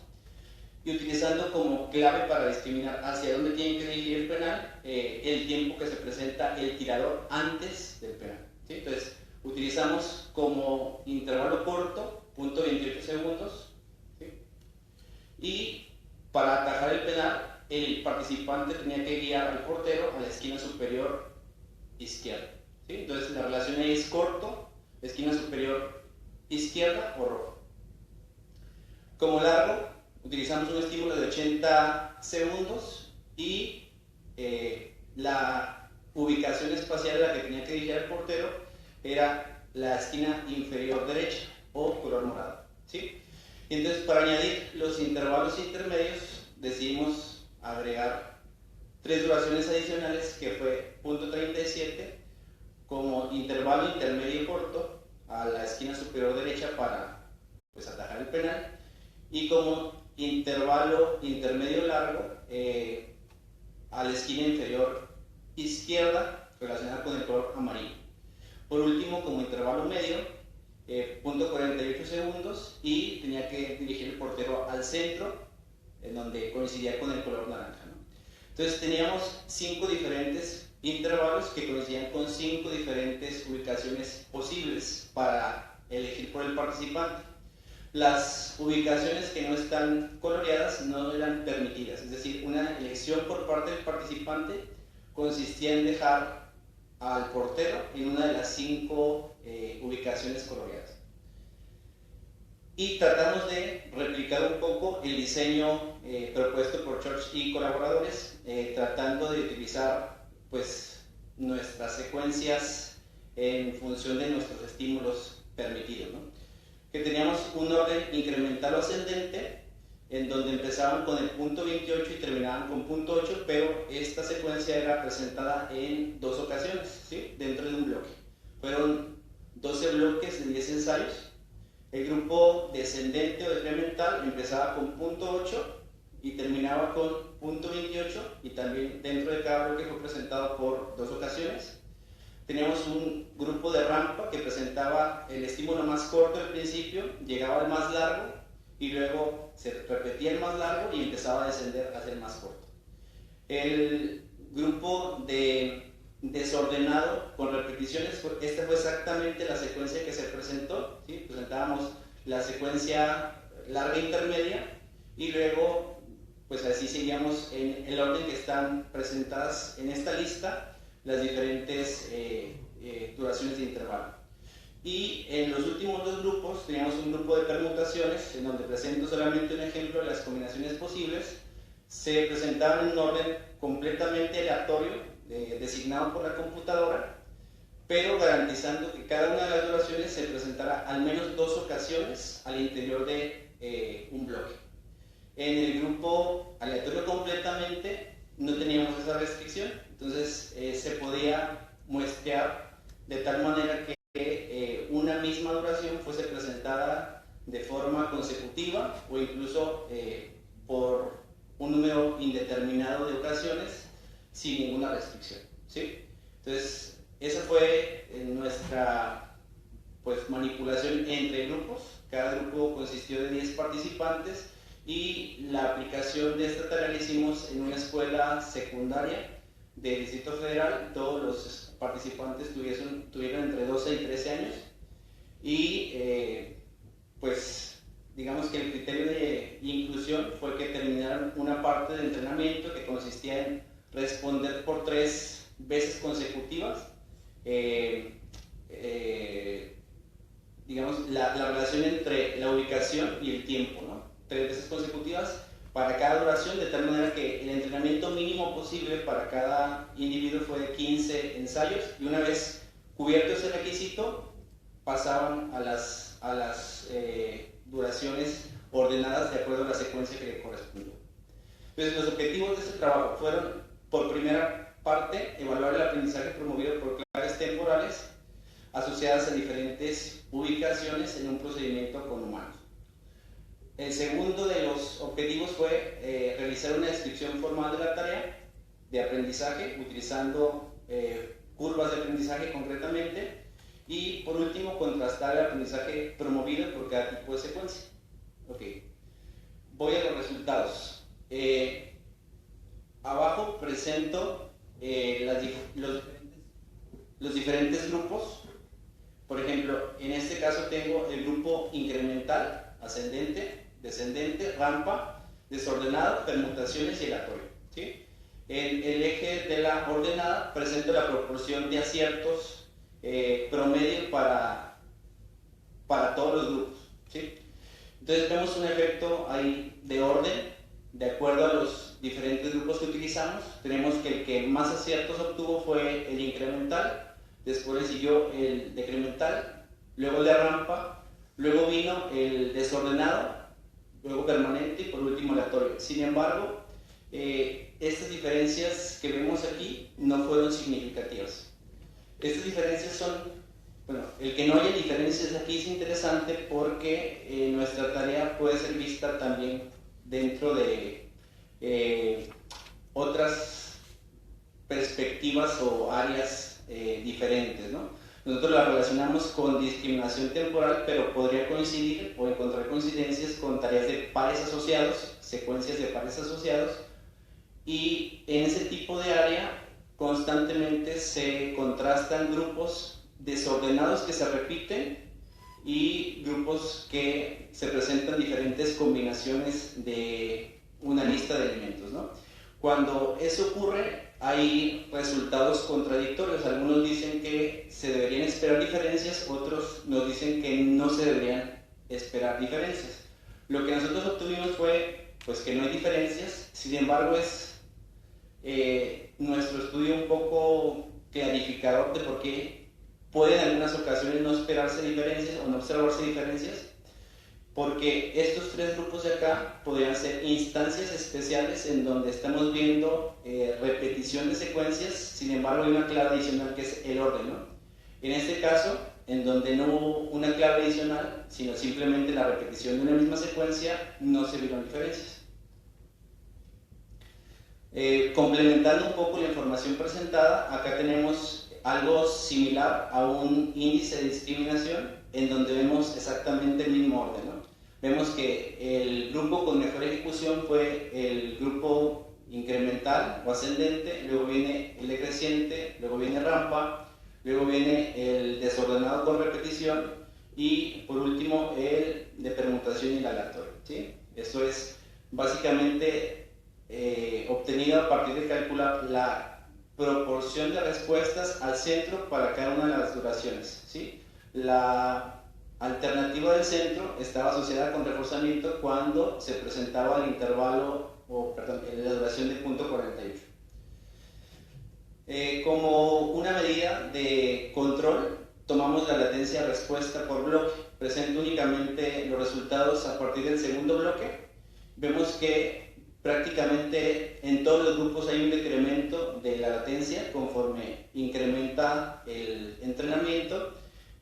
y utilizando como clave para discriminar hacia dónde tienen que dirigir el penal el tiempo que se presenta el tirador antes del penal, ¿sí? Entonces, utilizamos como intervalo corto, 0.28 segundos, ¿sí? Y para atajar el penal, el participante tenía que guiar al portero a la esquina superior izquierda, ¿sí? Entonces, la relación ahí es corto, esquina superior izquierda o rojo. Como largo, utilizamos un estímulo de 80 segundos y la ubicación espacial a la que tenía que dirigir el portero era la esquina inferior derecha o color morado, ¿sí? Y entonces, para añadir los intervalos intermedios, decidimos agregar 3 duraciones adicionales, que fue 0.37 como intervalo intermedio corto a la esquina superior derecha para, pues, atajar el penal, y como intervalo intermedio largo a la esquina inferior izquierda relacionada con el color amarillo. Por último, como intervalo medio, 0.48 segundos, y tenía que dirigir el portero al centro, en donde coincidía con el color naranja, ¿no? Entonces teníamos 5 diferentes intervalos que coincidían con 5 diferentes ubicaciones posibles para elegir por el participante. Las ubicaciones que no están coloreadas no eran permitidas, es decir, una elección por parte del participante consistía en dejar al portero en una de las 5 ubicaciones coloreadas. Y tratamos de replicar un poco el diseño propuesto por Church y colaboradores, tratando de utilizar, pues, nuestras secuencias en función de nuestros estímulos permitidos, ¿no? Que teníamos un orden incremental o ascendente, en donde empezaban con el 0.28 y terminaban con 0.8, pero esta secuencia era presentada en 2 ocasiones, ¿sí? Dentro de un bloque. Fueron 12 bloques de 10 ensayos. El grupo descendente o decremental empezaba con 0.8 y terminaba con 0.28, y también dentro de cada bloque fue presentado por 2 ocasiones. Teníamos un grupo de rampa que presentaba el estímulo más corto al principio, llegaba al más largo y luego se repetía el más largo y empezaba a descender hacia el más corto. El grupo de desordenado con repeticiones, esta fue exactamente la secuencia que se presentó, ¿sí? Presentábamos la secuencia larga intermedia y luego, pues así seguíamos en el orden que están presentadas en esta lista las diferentes duraciones de intervalo. Y en los últimos 2 grupos teníamos un grupo de permutaciones, en donde presento solamente un ejemplo de las combinaciones posibles. Se presentaban en un orden completamente aleatorio, designado por la computadora, pero garantizando que cada una de las duraciones se presentara al menos 2 ocasiones al interior de un bloque. En el grupo aleatorio completamente no teníamos esa restricción, entonces se podía muestrear de tal manera que una misma duración fuese presentada de forma consecutiva o incluso por un número indeterminado de ocasiones sin ninguna restricción, ¿sí? Entonces, esa fue nuestra, pues, manipulación entre grupos. Cada grupo consistió de 10 participantes y la aplicación de esta tarea la hicimos en una escuela secundaria del Distrito Federal. Todos los participantes tuvieron entre 12 y 13 años y pues digamos que el criterio de inclusión fue que terminaran una parte de entrenamiento que consistía en responder por 3 veces consecutivas digamos, la relación entre la ubicación y el tiempo, ¿no? 3 veces consecutivas para cada duración, de tal manera que el entrenamiento mínimo posible para cada individuo fue de 15 ensayos, y una vez cubierto ese requisito, pasaban a las duraciones ordenadas de acuerdo a la secuencia que le correspondió. Entonces, los objetivos de este trabajo fueron, por primera parte, evaluar el aprendizaje promovido por claves temporales asociadas a diferentes ubicaciones en un procedimiento con humanos. El segundo de los objetivos fue realizar una descripción formal de la tarea de aprendizaje, utilizando curvas de aprendizaje concretamente, y por último, contrastar el aprendizaje promovido por cada tipo de secuencia. Okay. Voy a los resultados. Abajo presento los diferentes grupos. Por ejemplo, en este caso tengo el grupo incremental, ascendente, descendente, rampa, desordenado, permutaciones y aleatorio, ¿sí? En el eje de la ordenada presento la proporción de aciertos promedio para todos los grupos, ¿sí? Entonces vemos un efecto ahí de orden, de acuerdo a los diferentes grupos que utilizamos. Tenemos que el que más aciertos obtuvo fue el incremental, después le siguió el decremental, luego el de rampa, luego vino el desordenado, luego permanente y por último aleatorio. Sin embargo, estas diferencias que vemos aquí no fueron significativas. Estas diferencias son, bueno, el que no haya diferencias aquí es interesante porque nuestra tarea puede ser vista también dentro de otras perspectivas o áreas diferentes, ¿no? Nosotros la relacionamos con discriminación temporal, pero podría coincidir o encontrar coincidencias con tareas de pares asociados, secuencias de pares asociados, y en ese tipo de área constantemente se contrastan grupos desordenados que se repiten y grupos que se presentan diferentes combinaciones de una lista de elementos, ¿no? Cuando eso ocurre, hay resultados contradictorios. Algunos dicen que se deberían esperar diferencias, otros nos dicen que no se deberían esperar diferencias. Lo que nosotros obtuvimos fue pues, que no hay diferencias. Sin embargo, es nuestro estudio un poco clarificador de por qué puede en algunas ocasiones no esperarse diferencias o no observarse diferencias, porque estos 3 grupos de acá podrían ser instancias especiales en donde estamos viendo repetición de secuencias. Sin embargo, hay una clave adicional que es el orden, ¿no? En este caso, en donde no hubo una clave adicional, sino simplemente la repetición de una misma secuencia, no se vieron diferencias. Complementando un poco la información presentada, acá tenemos algo similar a un índice de discriminación en donde vemos exactamente el mismo orden, ¿no? Vemos que el grupo con mejor ejecución fue el grupo incremental o ascendente, luego viene el decreciente, luego viene rampa, luego viene el desordenado con repetición y por último el de permutación y el aleatorio, ¿sí? Eso es básicamente obtenido a partir de calcular la proporción de respuestas al centro para cada una de las duraciones, ¿sí? La alternativa del centro estaba asociada con reforzamiento cuando se presentaba el intervalo, la duración de punto 48. Como una medida de control, tomamos la latencia de respuesta por bloque. Presento únicamente los resultados a partir del segundo bloque. Vemos que prácticamente en todos los grupos hay un decremento de la latencia conforme incrementa el entrenamiento,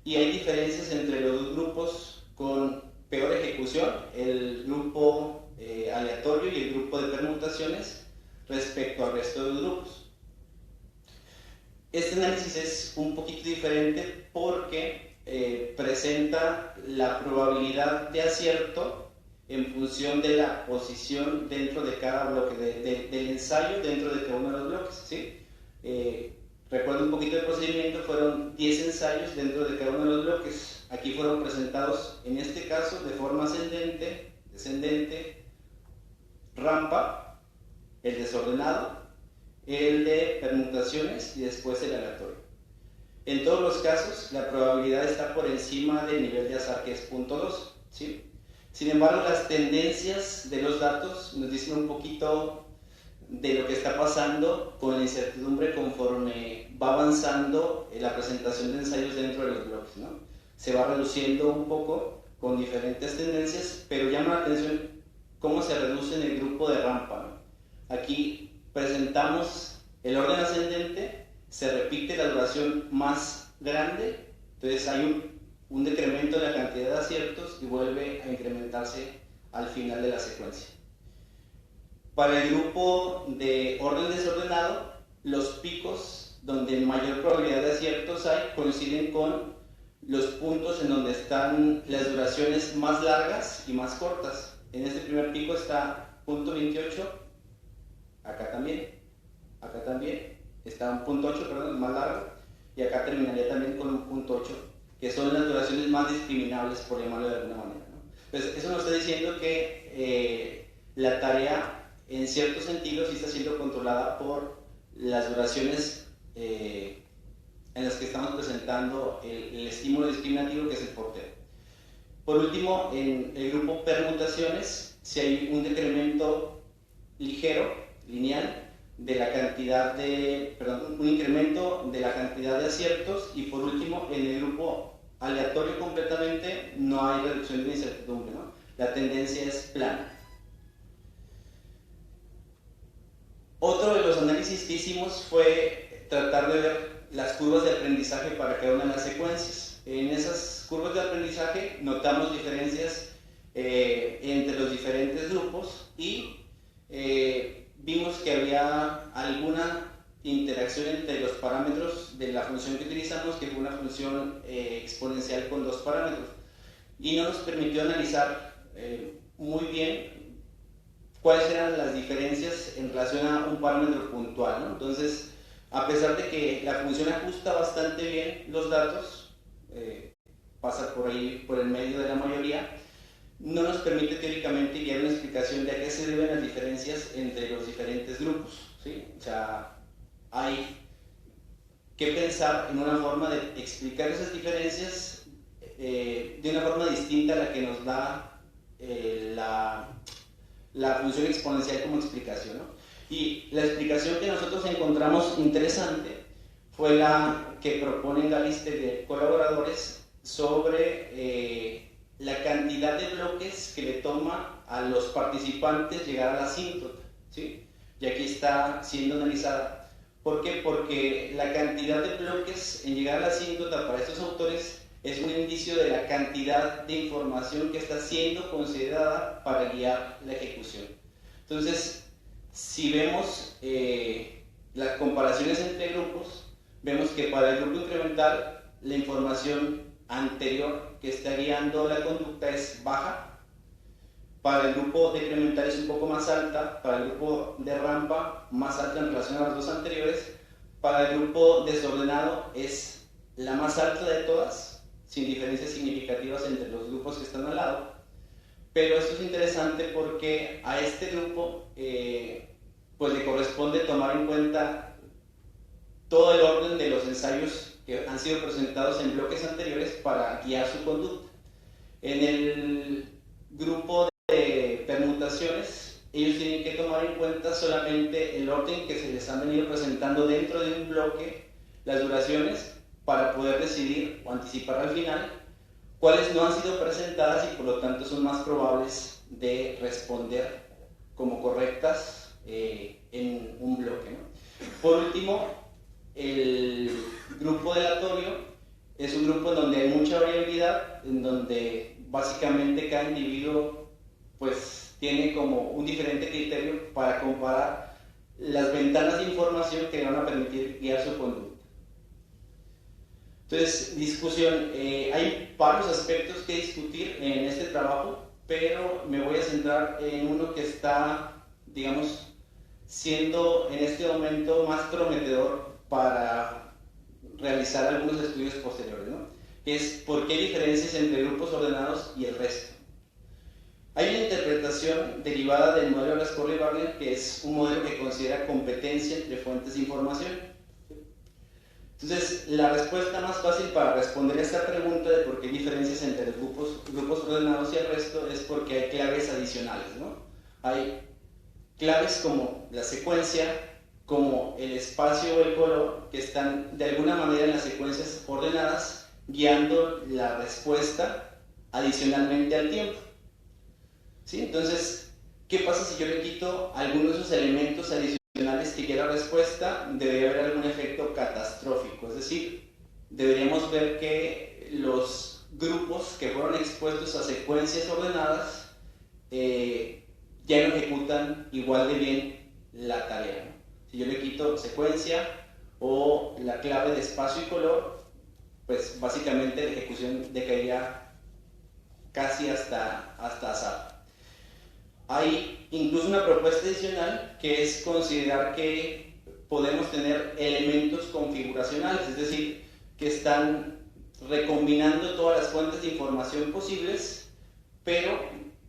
y hay diferencias entre los 2 grupos con peor ejecución, el grupo aleatorio y el grupo de permutaciones respecto al resto de los grupos. Este análisis es un poquito diferente porque presenta la probabilidad de acierto en función de la posición dentro de cada bloque, del ensayo dentro de cada uno de los bloques, ¿sí? Recuerdo un poquito el procedimiento, fueron 10 ensayos dentro de cada uno de los bloques. Aquí fueron presentados, en este caso, de forma ascendente, descendente, rampa, el desordenado, el de permutaciones y después el aleatorio. En todos los casos, la probabilidad está por encima del nivel de azar, que es 0.2, ¿sí? Sin embargo, las tendencias de los datos nos dicen un poquito de lo que está pasando con la incertidumbre conforme va avanzando la presentación de ensayos dentro de los bloques, ¿no? Se va reduciendo un poco con diferentes tendencias, pero llama la atención cómo se reduce en el grupo de rampa, ¿no? Aquí presentamos el orden ascendente, se repite la duración más grande, entonces hay un decremento en la cantidad de aciertos y vuelve a incrementarse al final de la secuencia. Para el grupo de orden desordenado, los picos donde mayor probabilidad de aciertos hay coinciden con los puntos en donde están las duraciones más largas y más cortas. En este primer pico está punto 28, acá también, está un punto 8, perdón, más largo, y acá terminaría también con un punto 8, que son las duraciones más discriminables, por llamarlo de alguna manera, ¿no? Entonces, eso nos está diciendo que la tarea, en cierto sentido, sí está siendo controlada por las duraciones en las que estamos presentando el estímulo discriminativo, que es el portero. Por último, en el grupo permutaciones, si hay un decremento ligero, lineal, de la cantidad de, un incremento de la cantidad de aciertos, y por último, en el grupo aleatorio completamente, no hay reducción de la incertidumbre, ¿no? La tendencia es plana. Otro de los análisis que hicimos fue tratar de ver las curvas de aprendizaje para cada una de las secuencias. En esas curvas de aprendizaje notamos diferencias entre los diferentes grupos y vimos que había alguna interacción entre los parámetros de la función que utilizamos, que fue una función exponencial con 2 parámetros, y no nos permitió analizar muy bien cuáles eran las diferencias en relación a un parámetro puntual, ¿no? Entonces, a pesar de que la función ajusta bastante bien los datos, pasa por ahí, por el medio de la mayoría, no nos permite teóricamente guiar una explicación de a qué se deben las diferencias entre los diferentes grupos, ¿sí? O sea, hay que pensar en una forma de explicar esas diferencias de una forma distinta a la que nos da la función exponencial como explicación, ¿no? Y la explicación que nosotros encontramos interesante fue la que proponen Galiste de colaboradores sobre la cantidad de bloques que le toma a los participantes llegar a la asíntota, ¿sí? Y aquí está siendo analizada. ¿Por qué? Porque la cantidad de bloques en llegar a la asíntota para estos autores es un indicio de la cantidad de información que está siendo considerada para guiar la ejecución. Entonces, si vemos las comparaciones entre grupos, vemos que para el grupo incremental la información anterior que está guiando la conducta es baja, para el grupo decremental es un poco más alta, para el grupo de rampa más alta en relación a las dos anteriores, para el grupo desordenado es la más alta de todas, sin diferencias significativas entre los grupos que están al lado. Pero esto es interesante porque a este grupo pues le corresponde tomar en cuenta todo el orden de los ensayos que han sido presentados en bloques anteriores para guiar su conducta. En el grupo de permutaciones, ellos tienen que tomar en cuenta solamente el orden que se les han venido presentando dentro de un bloque, las duraciones, para poder decidir o anticipar al final cuáles no han sido presentadas y por lo tanto son más probables de responder como correctas en un bloque, ¿no? Por último, el grupo aleatorio es un grupo en donde hay mucha variabilidad, en donde básicamente cada individuo pues tiene como un diferente criterio para comparar las ventanas de información que le van a permitir guiar su conducta. Entonces, discusión, hay varios aspectos que discutir en este trabajo, pero me voy a centrar en uno que está, digamos, siendo en este momento más prometedor para realizar algunos estudios posteriores, ¿no? Que es por qué hay diferencias entre grupos ordenados y el resto. Hay una interpretación derivada del modelo de Rascorli-Wagner, que es un modelo que considera competencia entre fuentes de información. Entonces, la respuesta más fácil para responder a esta pregunta de por qué hay diferencias entre los grupos ordenados y el resto es porque hay claves adicionales, ¿no? Hay claves como la secuencia, como el espacio o el color, que están de alguna manera en las secuencias ordenadas, guiando la respuesta adicionalmente al tiempo. ¿Sí? Entonces, ¿qué pasa si yo le quito algunos de esos elementos adicionales que guía la respuesta? Debería haber algún efecto catastrófico, es decir, deberíamos ver que los grupos que fueron expuestos a secuencias ordenadas ya no ejecutan igual de bien la tarea, ¿no? Si yo le quito secuencia o la clave de espacio y color, pues básicamente la ejecución decaería casi hasta azar. Hay incluso una propuesta adicional que es considerar que podemos tener elementos configuracionales, es decir, que están recombinando todas las fuentes de información posibles, pero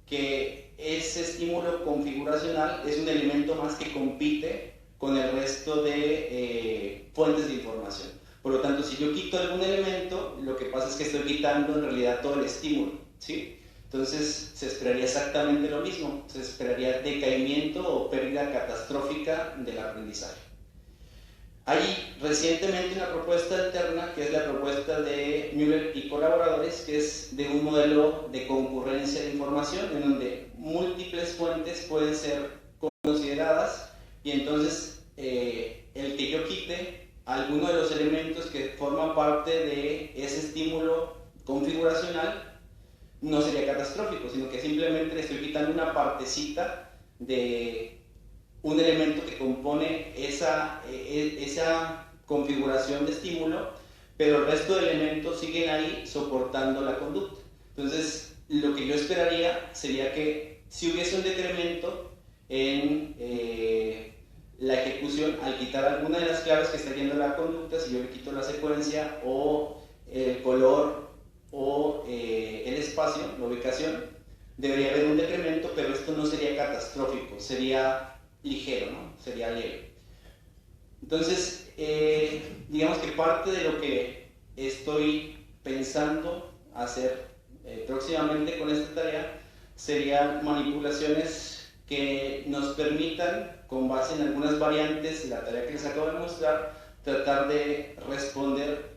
que ese estímulo configuracional es un elemento más que compite con el resto de fuentes de información. Por lo tanto, si yo quito algún elemento, lo que pasa es que estoy quitando en realidad todo el estímulo, ¿sí? Entonces se esperaría exactamente lo mismo, se esperaría decaimiento o pérdida catastrófica del aprendizaje. Hay recientemente una propuesta alterna, que es la propuesta de Müller y colaboradores, que es de un modelo de concurrencia de información, en donde múltiples fuentes pueden ser consideradas, y entonces el que yo quite alguno de los elementos que forman parte de ese estímulo configuracional no sería catastrófico, sino que simplemente le estoy quitando una partecita de un elemento que compone esa configuración de estímulo, pero el resto de elementos siguen ahí soportando la conducta. Entonces, lo que yo esperaría sería que si hubiese un decremento en la ejecución al quitar alguna de las claves que está guiando la conducta, si yo le quito la secuencia o el color o el espacio, la ubicación, debería haber un decremento, pero esto no sería catastrófico, sería ligero, ¿no? Sería leve. Entonces, digamos que parte de lo que estoy pensando hacer próximamente con esta tarea serían manipulaciones que nos permitan, con base en algunas variantes de la tarea que les acabo de mostrar, tratar de responder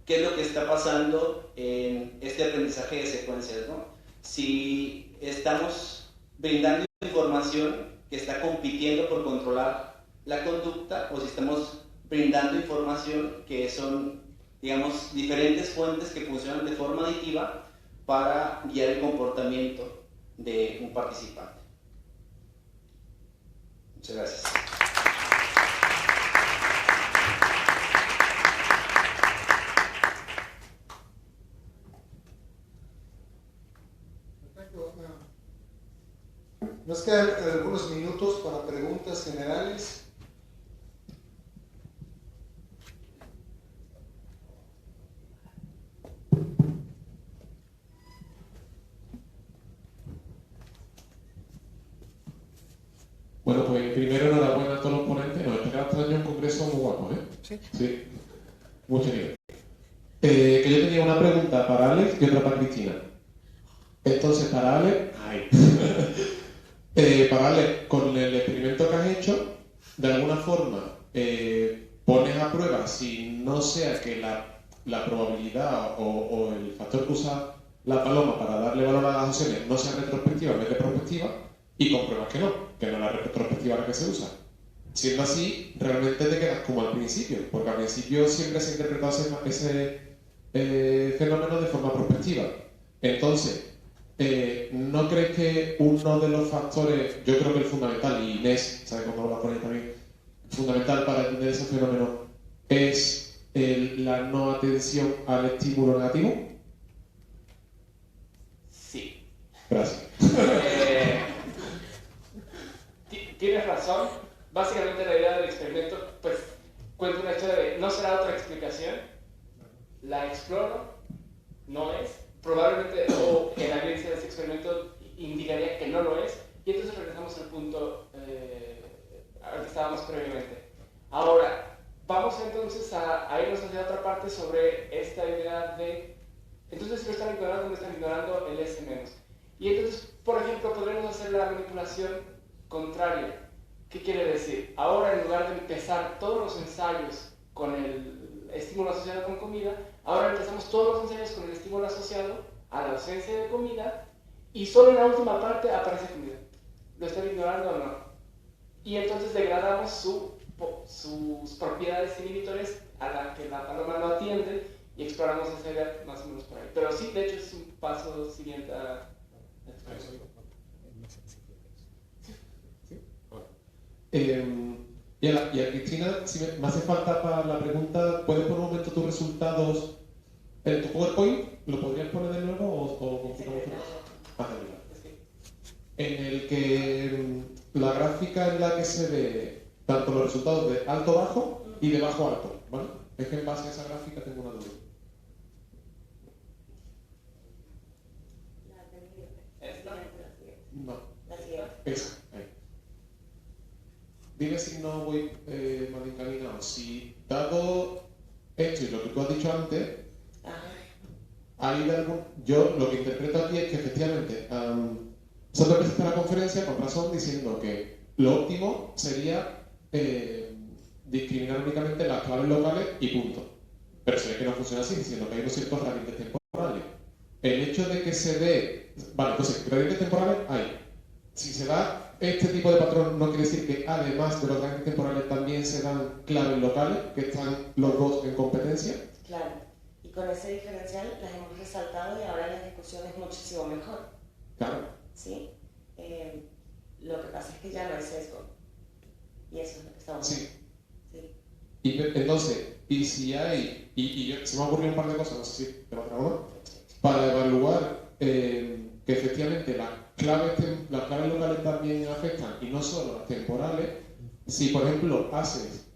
qué es lo que está pasando en este aprendizaje de secuencias, ¿no? Si estamos brindando información que está compitiendo por controlar la conducta, o si estamos brindando información que son, digamos, diferentes fuentes que funcionan de forma aditiva para guiar el comportamiento de un participante. Muchas gracias. Nos quedan algunos minutos para preguntas generales. Bueno, pues primero enhorabuena a todos los ponentes. Nos espera este año un congreso muy guapo, ¿eh? Sí. Sí. Mucho nivel. Que yo tenía una pregunta para Alex y otra para Cristina. Entonces, para Alex... para Alex, con el experimento que has hecho, de alguna forma pones a prueba si no sea que la probabilidad o el factor que usa la paloma para darle valor a las acciones no sea retrospectiva en vez de prospectiva, y compruebas que no es la retrospectiva la que se usa. Siendo así, realmente te quedas como al principio, porque al principio siempre se ha interpretado ese fenómeno de forma prospectiva. Entonces, ¿no crees que uno de los factores, yo creo que el fundamental, y Inés, ¿sabe cómo lo va a poner también? Fundamental para entender ese fenómeno es la no atención al estímulo negativo? Sí. Gracias. Tienes razón. Básicamente la idea del experimento, pues, cuenta una historia de no será otra explicación. La exploro, no es. Probablemente, o en la evidencia de ese experimento indicaría que no lo es. Y entonces regresamos al punto al que estábamos previamente. Ahora, vamos entonces a irnos están ignorando el S-. Y entonces, por ejemplo, podremos hacer la manipulación contraria. ¿Qué quiere decir? Ahora, en lugar de empezar todos los ensayos con el estímulo asociado con comida, ahora empezamos todos los ensayos con el estímulo asociado a la ausencia de comida, y solo en la última parte aparece comida. ¿Lo están ignorando o no? Y entonces degradamos sus propiedades inhibitores a las que la paloma no atiende, y exploramos esa idea más o menos por ahí. Pero sí, de hecho, es un paso siguiente a la exploración. Y a Cristina, si me hace falta para la pregunta, ¿puedes por un momento tus resultados en tu PowerPoint? ¿Lo podrías poner de nuevo o complicamos más? En el que la gráfica en la que se ve tanto los resultados de alto-bajo y de bajo-alto, ¿vale? Es que en base a esa gráfica tengo una duda. No, esa, ahí. Dime si no voy mal encaminado. Si dado esto y lo que tú has dicho antes, hay algún... Yo lo que interpreto aquí es que efectivamente Sandra presenta la conferencia con razón diciendo que lo óptimo sería discriminar únicamente las claves locales y punto. Pero se ve que no funciona así, sino que hay unos ciertos gradientes temporales. El hecho de que se dé... Vale, entonces, gradientes temporales hay. Si se da este tipo de patrón, no quiere decir que además de los gradientes temporales también se dan claves locales, que están los dos en competencia. Claro, y con ese diferencial las hemos resaltado y ahora la ejecución es muchísimo mejor. Claro. ¿Sí? Lo que pasa es que ya no hay sesgo. Y eso es lo que estamos viendo. Sí. Y entonces, y si hay, se me ha ocurrido un par de cosas, no sé si te va a traer una, para evaluar que efectivamente las claves locales también afectan y no solo las temporales. Si por ejemplo haces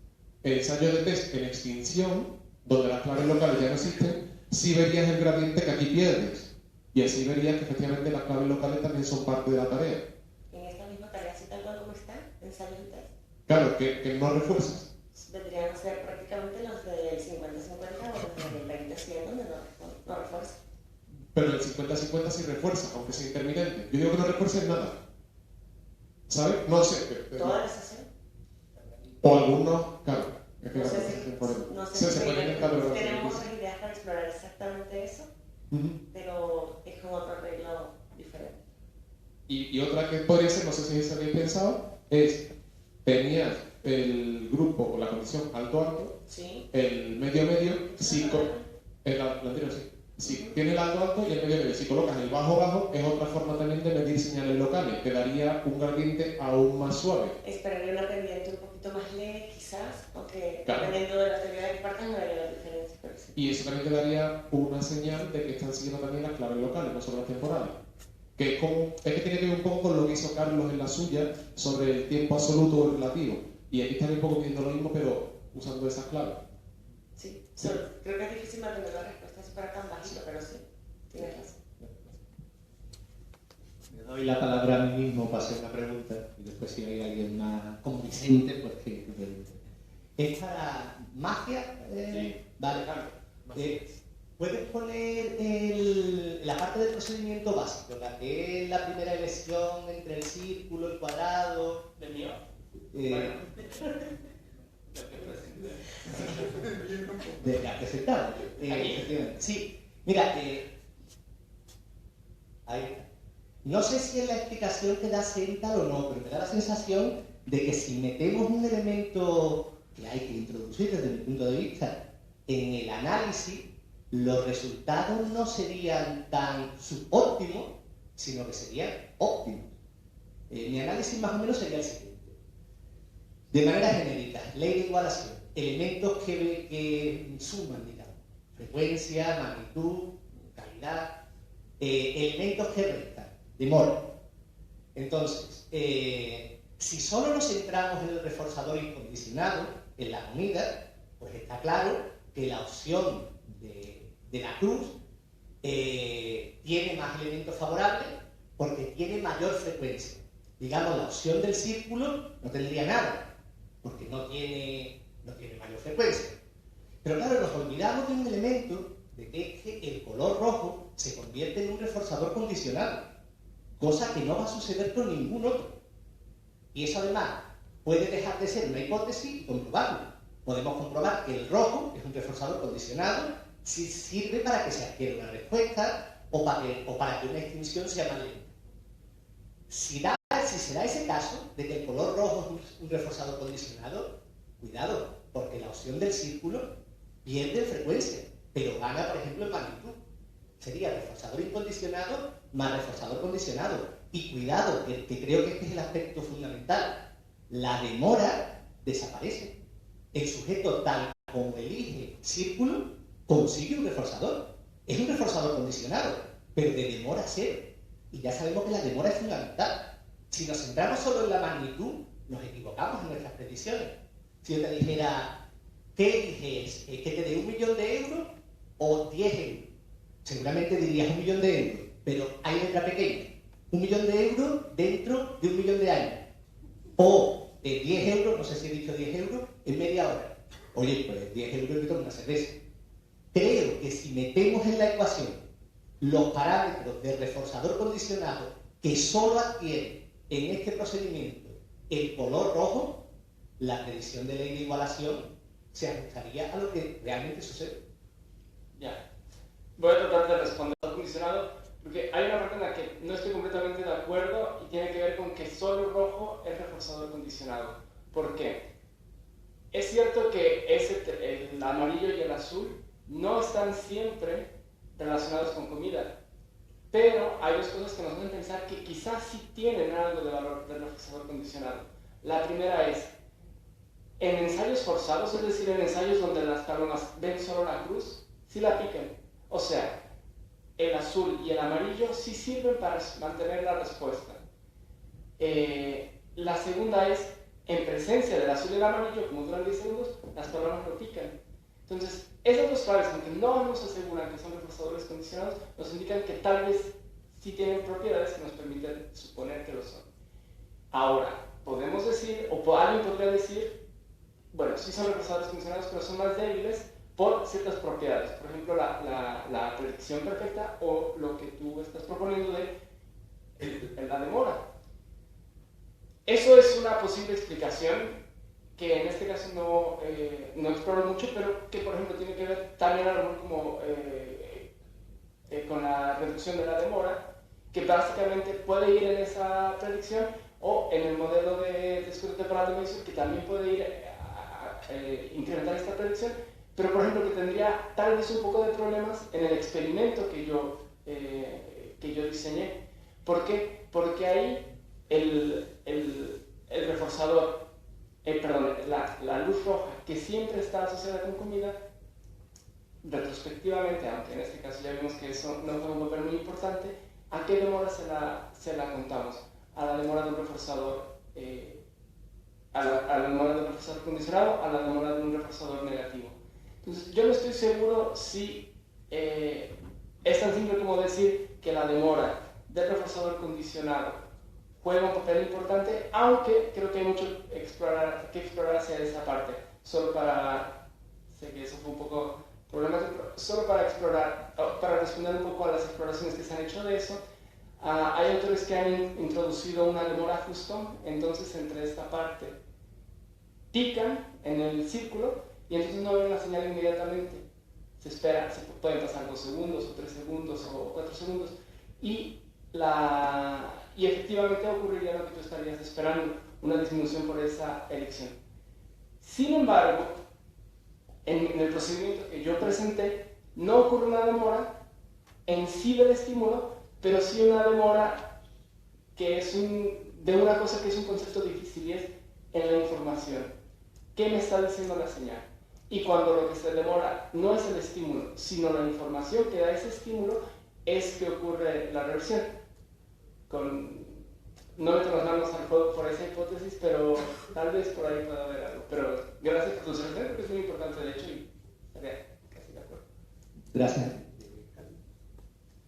ensayos de test en extinción, donde las claves locales ya no existen, sí verías el gradiente que aquí pierdes, y así verías que efectivamente las claves locales también son parte de la tarea. En esta misma tarea, si tal cual como está, ensayos de test. Claro, que no refuerzas. Vendrían a ser prácticamente los del 50-50 o los del 20-100 donde no refuerza. Pero el 50-50 sí refuerza, aunque sea intermitente. Yo digo que no refuerce nada. ¿Sabes? No sé. ¿Toda la sesión? O algunos, claro. Es que no sé si tenemos otras ideas para explorar exactamente eso, pero es con otro arreglo diferente. Y otra que podría ser, no sé si eso habéis pensado, es tenías el grupo o la condición alto-alto, ¿sí? El medio-medio, la anterior sí. Si tienes el alto-alto y el medio-medio, si colocas el bajo-bajo, es otra forma también de medir señales locales, te daría un gradiente aún más suave. Esperaría una pendiente un poquito más leve, quizás, aunque claro, dependiendo de la teoría de que partas no haría la diferencia. Pero sí. Y eso también te daría una señal de que están siguiendo también las claves locales, no solo las temporales. Que es que tiene que ver un poco con lo que hizo Carlos en la suya sobre el tiempo absoluto o el relativo. Y aquí están un poco viendo lo mismo, pero usando esas claves. Sí, creo que es difícil mantener la respuesta si fuera tan bajito, pero sí, tienes razón. Me doy la palabra a mí mismo para hacer una pregunta y después si hay alguien más convincente, pues que pregunte. ¿Es para magia? Sí. Vale. ¿Puedes poner la parte del procedimiento básico, la que es la primera elección entre el círculo, el cuadrado? ¿Del mío? De la presentada. Sí, mira, ahí está. No sé si es la explicación que da Sental o no, pero me da la sensación de que si metemos un elemento que hay que introducir desde mi punto de vista en el análisis, los resultados no serían tan subóptimos, sino que serían óptimos. Mi análisis más o menos sería el siguiente. De manera genérica, ley de igualación, elementos que suman, digamos, frecuencia, magnitud, calidad, elementos que restan, de Moore. Entonces, si solo nos centramos en el reforzador incondicionado, en la comida, pues está claro que la opción de la cruz tiene más elementos favorables porque tiene mayor frecuencia. Digamos, la opción del círculo no tendría nada, porque no tiene mayor frecuencia. Pero claro, nos olvidamos de un elemento de que el color rojo se convierte en un reforzador condicionado, cosa que no va a suceder con ningún otro. Y eso además puede dejar de ser una hipótesis y comprobarlo. Podemos comprobar que el rojo es un reforzador condicionado si sirve para que se adquiera una respuesta o para que una extinción sea más lenta. Si será ese caso de que el color rojo es un reforzador condicionado, cuidado, porque la opción del círculo pierde en frecuencia, pero gana, por ejemplo, en magnitud. Sería reforzador incondicionado más reforzador condicionado. Y cuidado, que creo que este es el aspecto fundamental. La demora desaparece. El sujeto, tal como elige círculo, consigue un reforzador. Es un reforzador condicionado, pero de demora cero. Y ya sabemos que la demora es fundamental. Si nos centramos solo en la magnitud, nos equivocamos en nuestras predicciones. Si yo te dijera, ¿qué eliges? ¿Que te dé 1 millón de euros o 10 euros? Seguramente dirías 1 millón de euros, pero hay letra pequeña. 1 millón de euros dentro de 1 millón de años. O 10 euros, no sé si he dicho 10 euros, en media hora. Oye, pues 10 euros me tomo una cerveza. Creo que si metemos en la ecuación los parámetros de reforzador condicionado que solo adquiere en este procedimiento el color rojo, la predicción de ley de igualación se ajustaría a lo que realmente sucede. Ya. Voy a tratar de responder al condicionado, porque hay una parte en la que no estoy completamente de acuerdo y tiene que ver con que solo el rojo es reforzador condicionado. ¿Por qué? Es cierto que el amarillo y el azul no están siempre relacionados con comida, pero hay dos cosas que nos hacen pensar que quizás sí tienen algo de valor del reforzador condicionado. La primera es, en ensayos forzados, es decir, en ensayos donde las palomas ven solo la cruz, sí la pican. O sea, el azul y el amarillo sí sirven para mantener la respuesta. La segunda es, en presencia del azul y el amarillo, como duran 10 segundos, las palomas lo pican. Entonces, esas dos claves, aunque no nos aseguran que son reforzadores condicionados, nos indican que tal vez sí tienen propiedades que nos permiten suponer que lo son. Ahora, podemos decir, o alguien podría decir, bueno, sí son reforzadores condicionados, pero son más débiles por ciertas propiedades. Por ejemplo, la predicción perfecta o lo que tú estás proponiendo de la demora. Eso es una posible explicación que en este caso no exploro mucho, pero que por ejemplo tiene que ver también a lo mejor como con la reducción de la demora, que básicamente puede ir en esa predicción o en el modelo de descuento temporal de medición, que también puede ir a incrementar esta predicción, pero por ejemplo que tendría tal vez un poco de problemas en el experimento que yo diseñé. ¿Por qué? Porque ahí el reforzador, la luz roja, que siempre está asociada con comida, retrospectivamente, aunque en este caso ya vimos que eso no fue un papel muy importante, ¿a qué demora se la contamos? A la demora de un reforzador, a la demora de un reforzador condicionado, a la demora de un reforzador negativo. Entonces, yo no estoy seguro si es tan simple como decir que la demora del reforzador condicionado juega un papel importante, aunque creo que hay mucho que explorar hacia esa parte. Solo para, sé que eso fue un poco problemático, pero solo para explorar, para responder un poco a las exploraciones que se han hecho de eso, hay autores que han introducido una demora justo, entonces entre esta parte pican en el círculo y entonces no ven la señal inmediatamente. Se espera, pueden pasar 2 segundos o 3 segundos o 4 segundos y efectivamente ocurriría lo que tú estarías esperando, una disminución por esa elección. Sin embargo, en el procedimiento que yo presenté, no ocurre una demora en sí del estímulo, pero sí una demora que es de una cosa que es un concepto difícil y es en la información. ¿Qué me está diciendo la señal? Y cuando lo que se demora no es el estímulo, sino la información que da ese estímulo, es que ocurre la reversión. No meto las manos al fuego por esa hipótesis, pero tal vez por ahí pueda haber algo. Pero gracias por tu sugerencia, porque es muy importante de hecho y estaría casi de acuerdo. Gracias.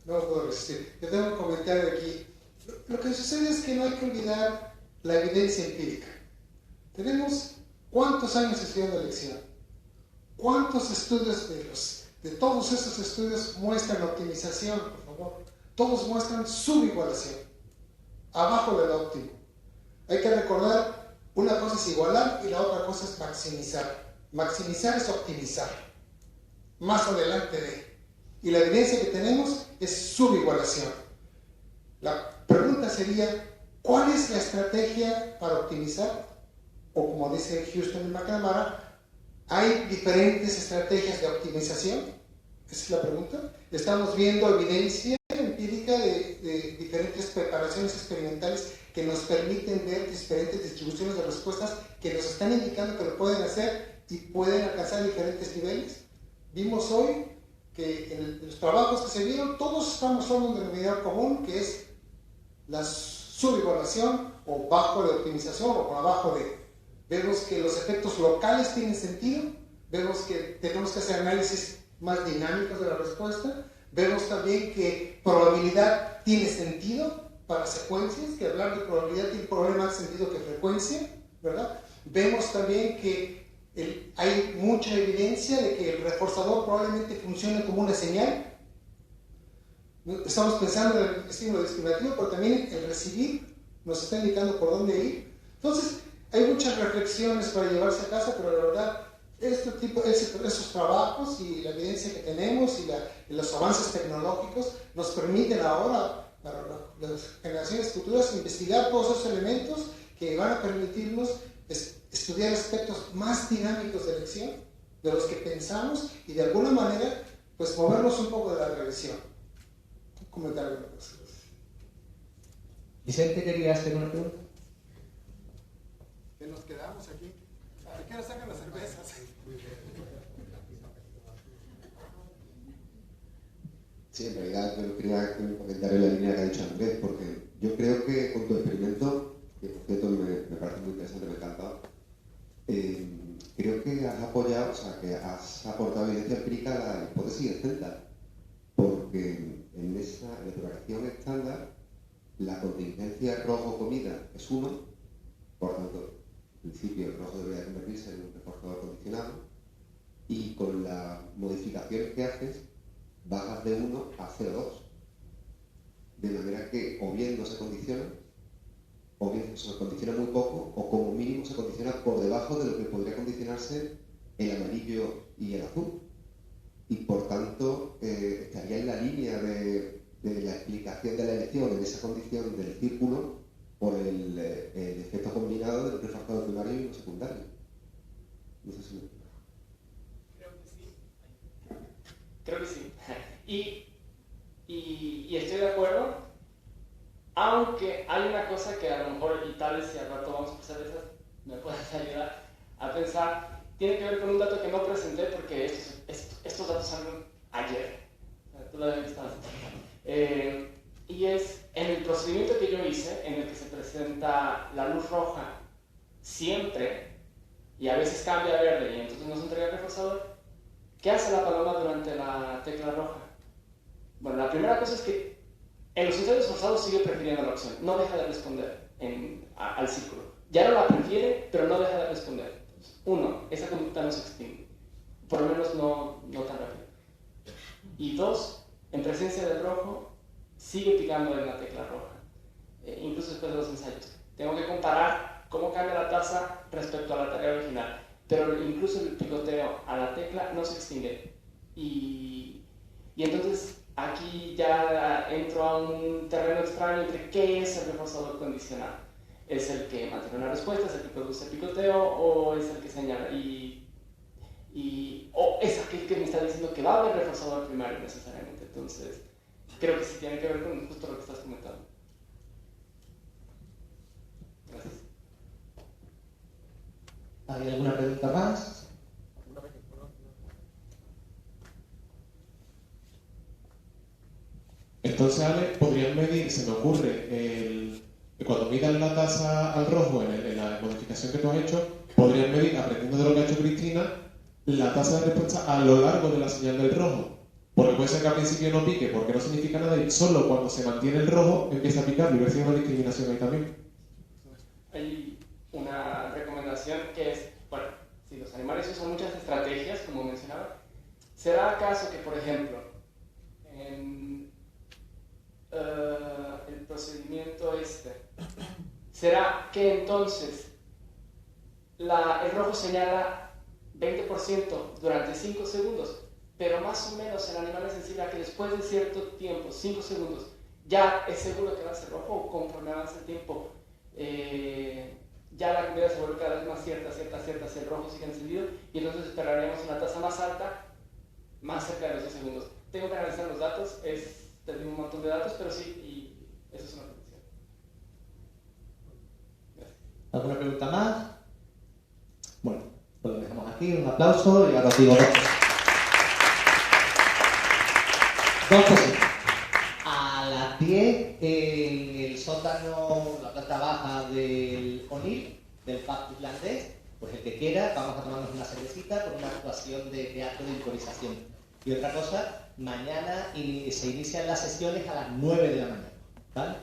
No puedo resistir. Yo tengo un comentario aquí. Lo que sucede es que no hay que olvidar la evidencia empírica. Tenemos ¿cuántos años estudiando elección? ¿Cuántos estudios de los de todos esos estudios muestran optimización, por favor. Todos muestran subigualación, abajo del óptimo. Hay que recordar, una cosa es igualar y la otra cosa es maximizar. Maximizar es optimizar, más adelante de. Y la evidencia que tenemos es subigualación. La pregunta sería, ¿cuál es la estrategia para optimizar? O como dice Houston y McNamara, ¿hay diferentes estrategias de optimización? Esa es la pregunta. Estamos viendo evidencia empírica de diferentes preparaciones experimentales que nos permiten ver diferentes distribuciones de respuestas que nos están indicando que lo pueden hacer y pueden alcanzar diferentes niveles. Vimos hoy que en los trabajos que se vieron, todos estamos en un denominador común, que es la subigualación o bajo de optimización o por abajo de. Vemos que los efectos locales tienen sentido, vemos que tenemos que hacer análisis más dinámicos de la respuesta, vemos también que probabilidad tiene sentido para secuencias, que hablar de probabilidad tiene probablemente más sentido que frecuencia, ¿verdad? Vemos también que hay mucha evidencia de que el reforzador probablemente funcione como una señal. Estamos pensando en el estímulo discriminativo, pero también el recibir nos está indicando por dónde ir. Entonces, hay muchas reflexiones para llevarse a casa, pero la verdad, esos trabajos y la evidencia que tenemos y los avances tecnológicos nos permiten ahora, para las generaciones futuras, investigar todos esos elementos que van a permitirnos estudiar aspectos más dinámicos de elección, de los que pensamos, y de alguna manera, pues movernos un poco de la regresión. Un comentario. Vicente quería hacer una pregunta. Que nos quedamos aquí. ¿A qué hora sacan las cervezas? Sí, en realidad yo quería comentar en la línea que ha dicho Andrés, porque yo creo que con tu experimento, que por cierto me parece muy interesante, me ha encantado, creo que has apoyado, o sea, que has aportado evidencia empírica a la hipótesis de Zelda, porque en la propagación estándar la contingencia rojo-comida es 1, por tanto, en principio el rojo debería convertirse en un reforzador condicionado, y con las modificaciones que haces bajas de 1 a 0,2, de manera que o bien no se condiciona, o bien se condiciona muy poco, o como mínimo se condiciona por debajo de lo que podría condicionarse el amarillo y el azul. Y por tanto, estaría en la línea de la explicación de la elección en esa condición del círculo por el efecto combinado del reforzador primario y el secundario. No sé si me... Creo que sí. Y estoy de acuerdo, aunque hay una cosa que a lo mejor, y tal vez si al rato vamos a pasar de esas, me puedes ayudar a pensar, tiene que ver con un dato que no presenté porque estos datos salieron ayer. Tú lo habías visto antes. Y es en el procedimiento que yo hice, en el que se presenta la luz roja siempre, y a veces cambia a verde y entonces no se entrega el reforzador. ¿Qué hace la paloma durante la tecla roja? Bueno, la primera cosa es que en los ensayos forzados sigue prefiriendo la opción, no deja de responder al círculo. Ya no la prefiere, pero no deja de responder. Entonces, esa conducta no se extingue, por lo menos no tan rápido. Y 2, en presencia del rojo, sigue picando en la tecla roja, incluso después de los ensayos. Tengo que comparar cómo cambia la tasa respecto a la tarea original. Pero incluso el picoteo a la tecla no se extingue. Y entonces aquí ya entro a un terreno extraño entre qué es el reforzador condicional. ¿Es el que mantiene una respuesta? ¿Es el que produce picoteo? ¿O es el que señala? ¿O es aquel que me está diciendo que va a haber reforzador primario necesariamente? Entonces, creo que sí tiene que ver con justo lo que estás comentando. Gracias. ¿Hay alguna pregunta más? Entonces, Ale, podrían medir, se me ocurre, cuando midan la tasa al rojo en la modificación que tú has hecho, podrían medir, aprendiendo de lo que ha hecho Cristina, la tasa de respuesta a lo largo de la señal del rojo. Porque puede ser que al principio no pique, porque no significa nada, y solo cuando se mantiene el rojo empieza a picar, y ver si hay una discriminación ahí también. Hay una recomendación que es, bueno, si los animales usan muchas estrategias, como mencionaba, ¿Será acaso que, por ejemplo, en el procedimiento será que entonces el rojo señala 20% durante 5 segundos, pero más o menos el animal es sensible a que después de cierto tiempo, 5 segundos, ya es seguro que va a ser rojo, o conforme avanza el tiempo, ya la comida se vuelve cada vez más cierta, si el rojo sigue encendido, y entonces esperaríamos una tasa más alta, más cerca de los 2 segundos. Tengo que analizar los datos, te digo un montón de datos, pero sí, y eso es una predicción. Gracias. ¿Alguna pregunta más? Bueno, pues lo dejamos aquí, un aplauso y ahora os digo dos cositas. A las 10 en el sótano, la planta baja del ONIL, del FAP islandés, pues el que quiera, vamos a tomarnos una cervecita por una actuación de teatro de improvisación. Y otra cosa, mañana se inician las sesiones a las 9 de la mañana, ¿vale?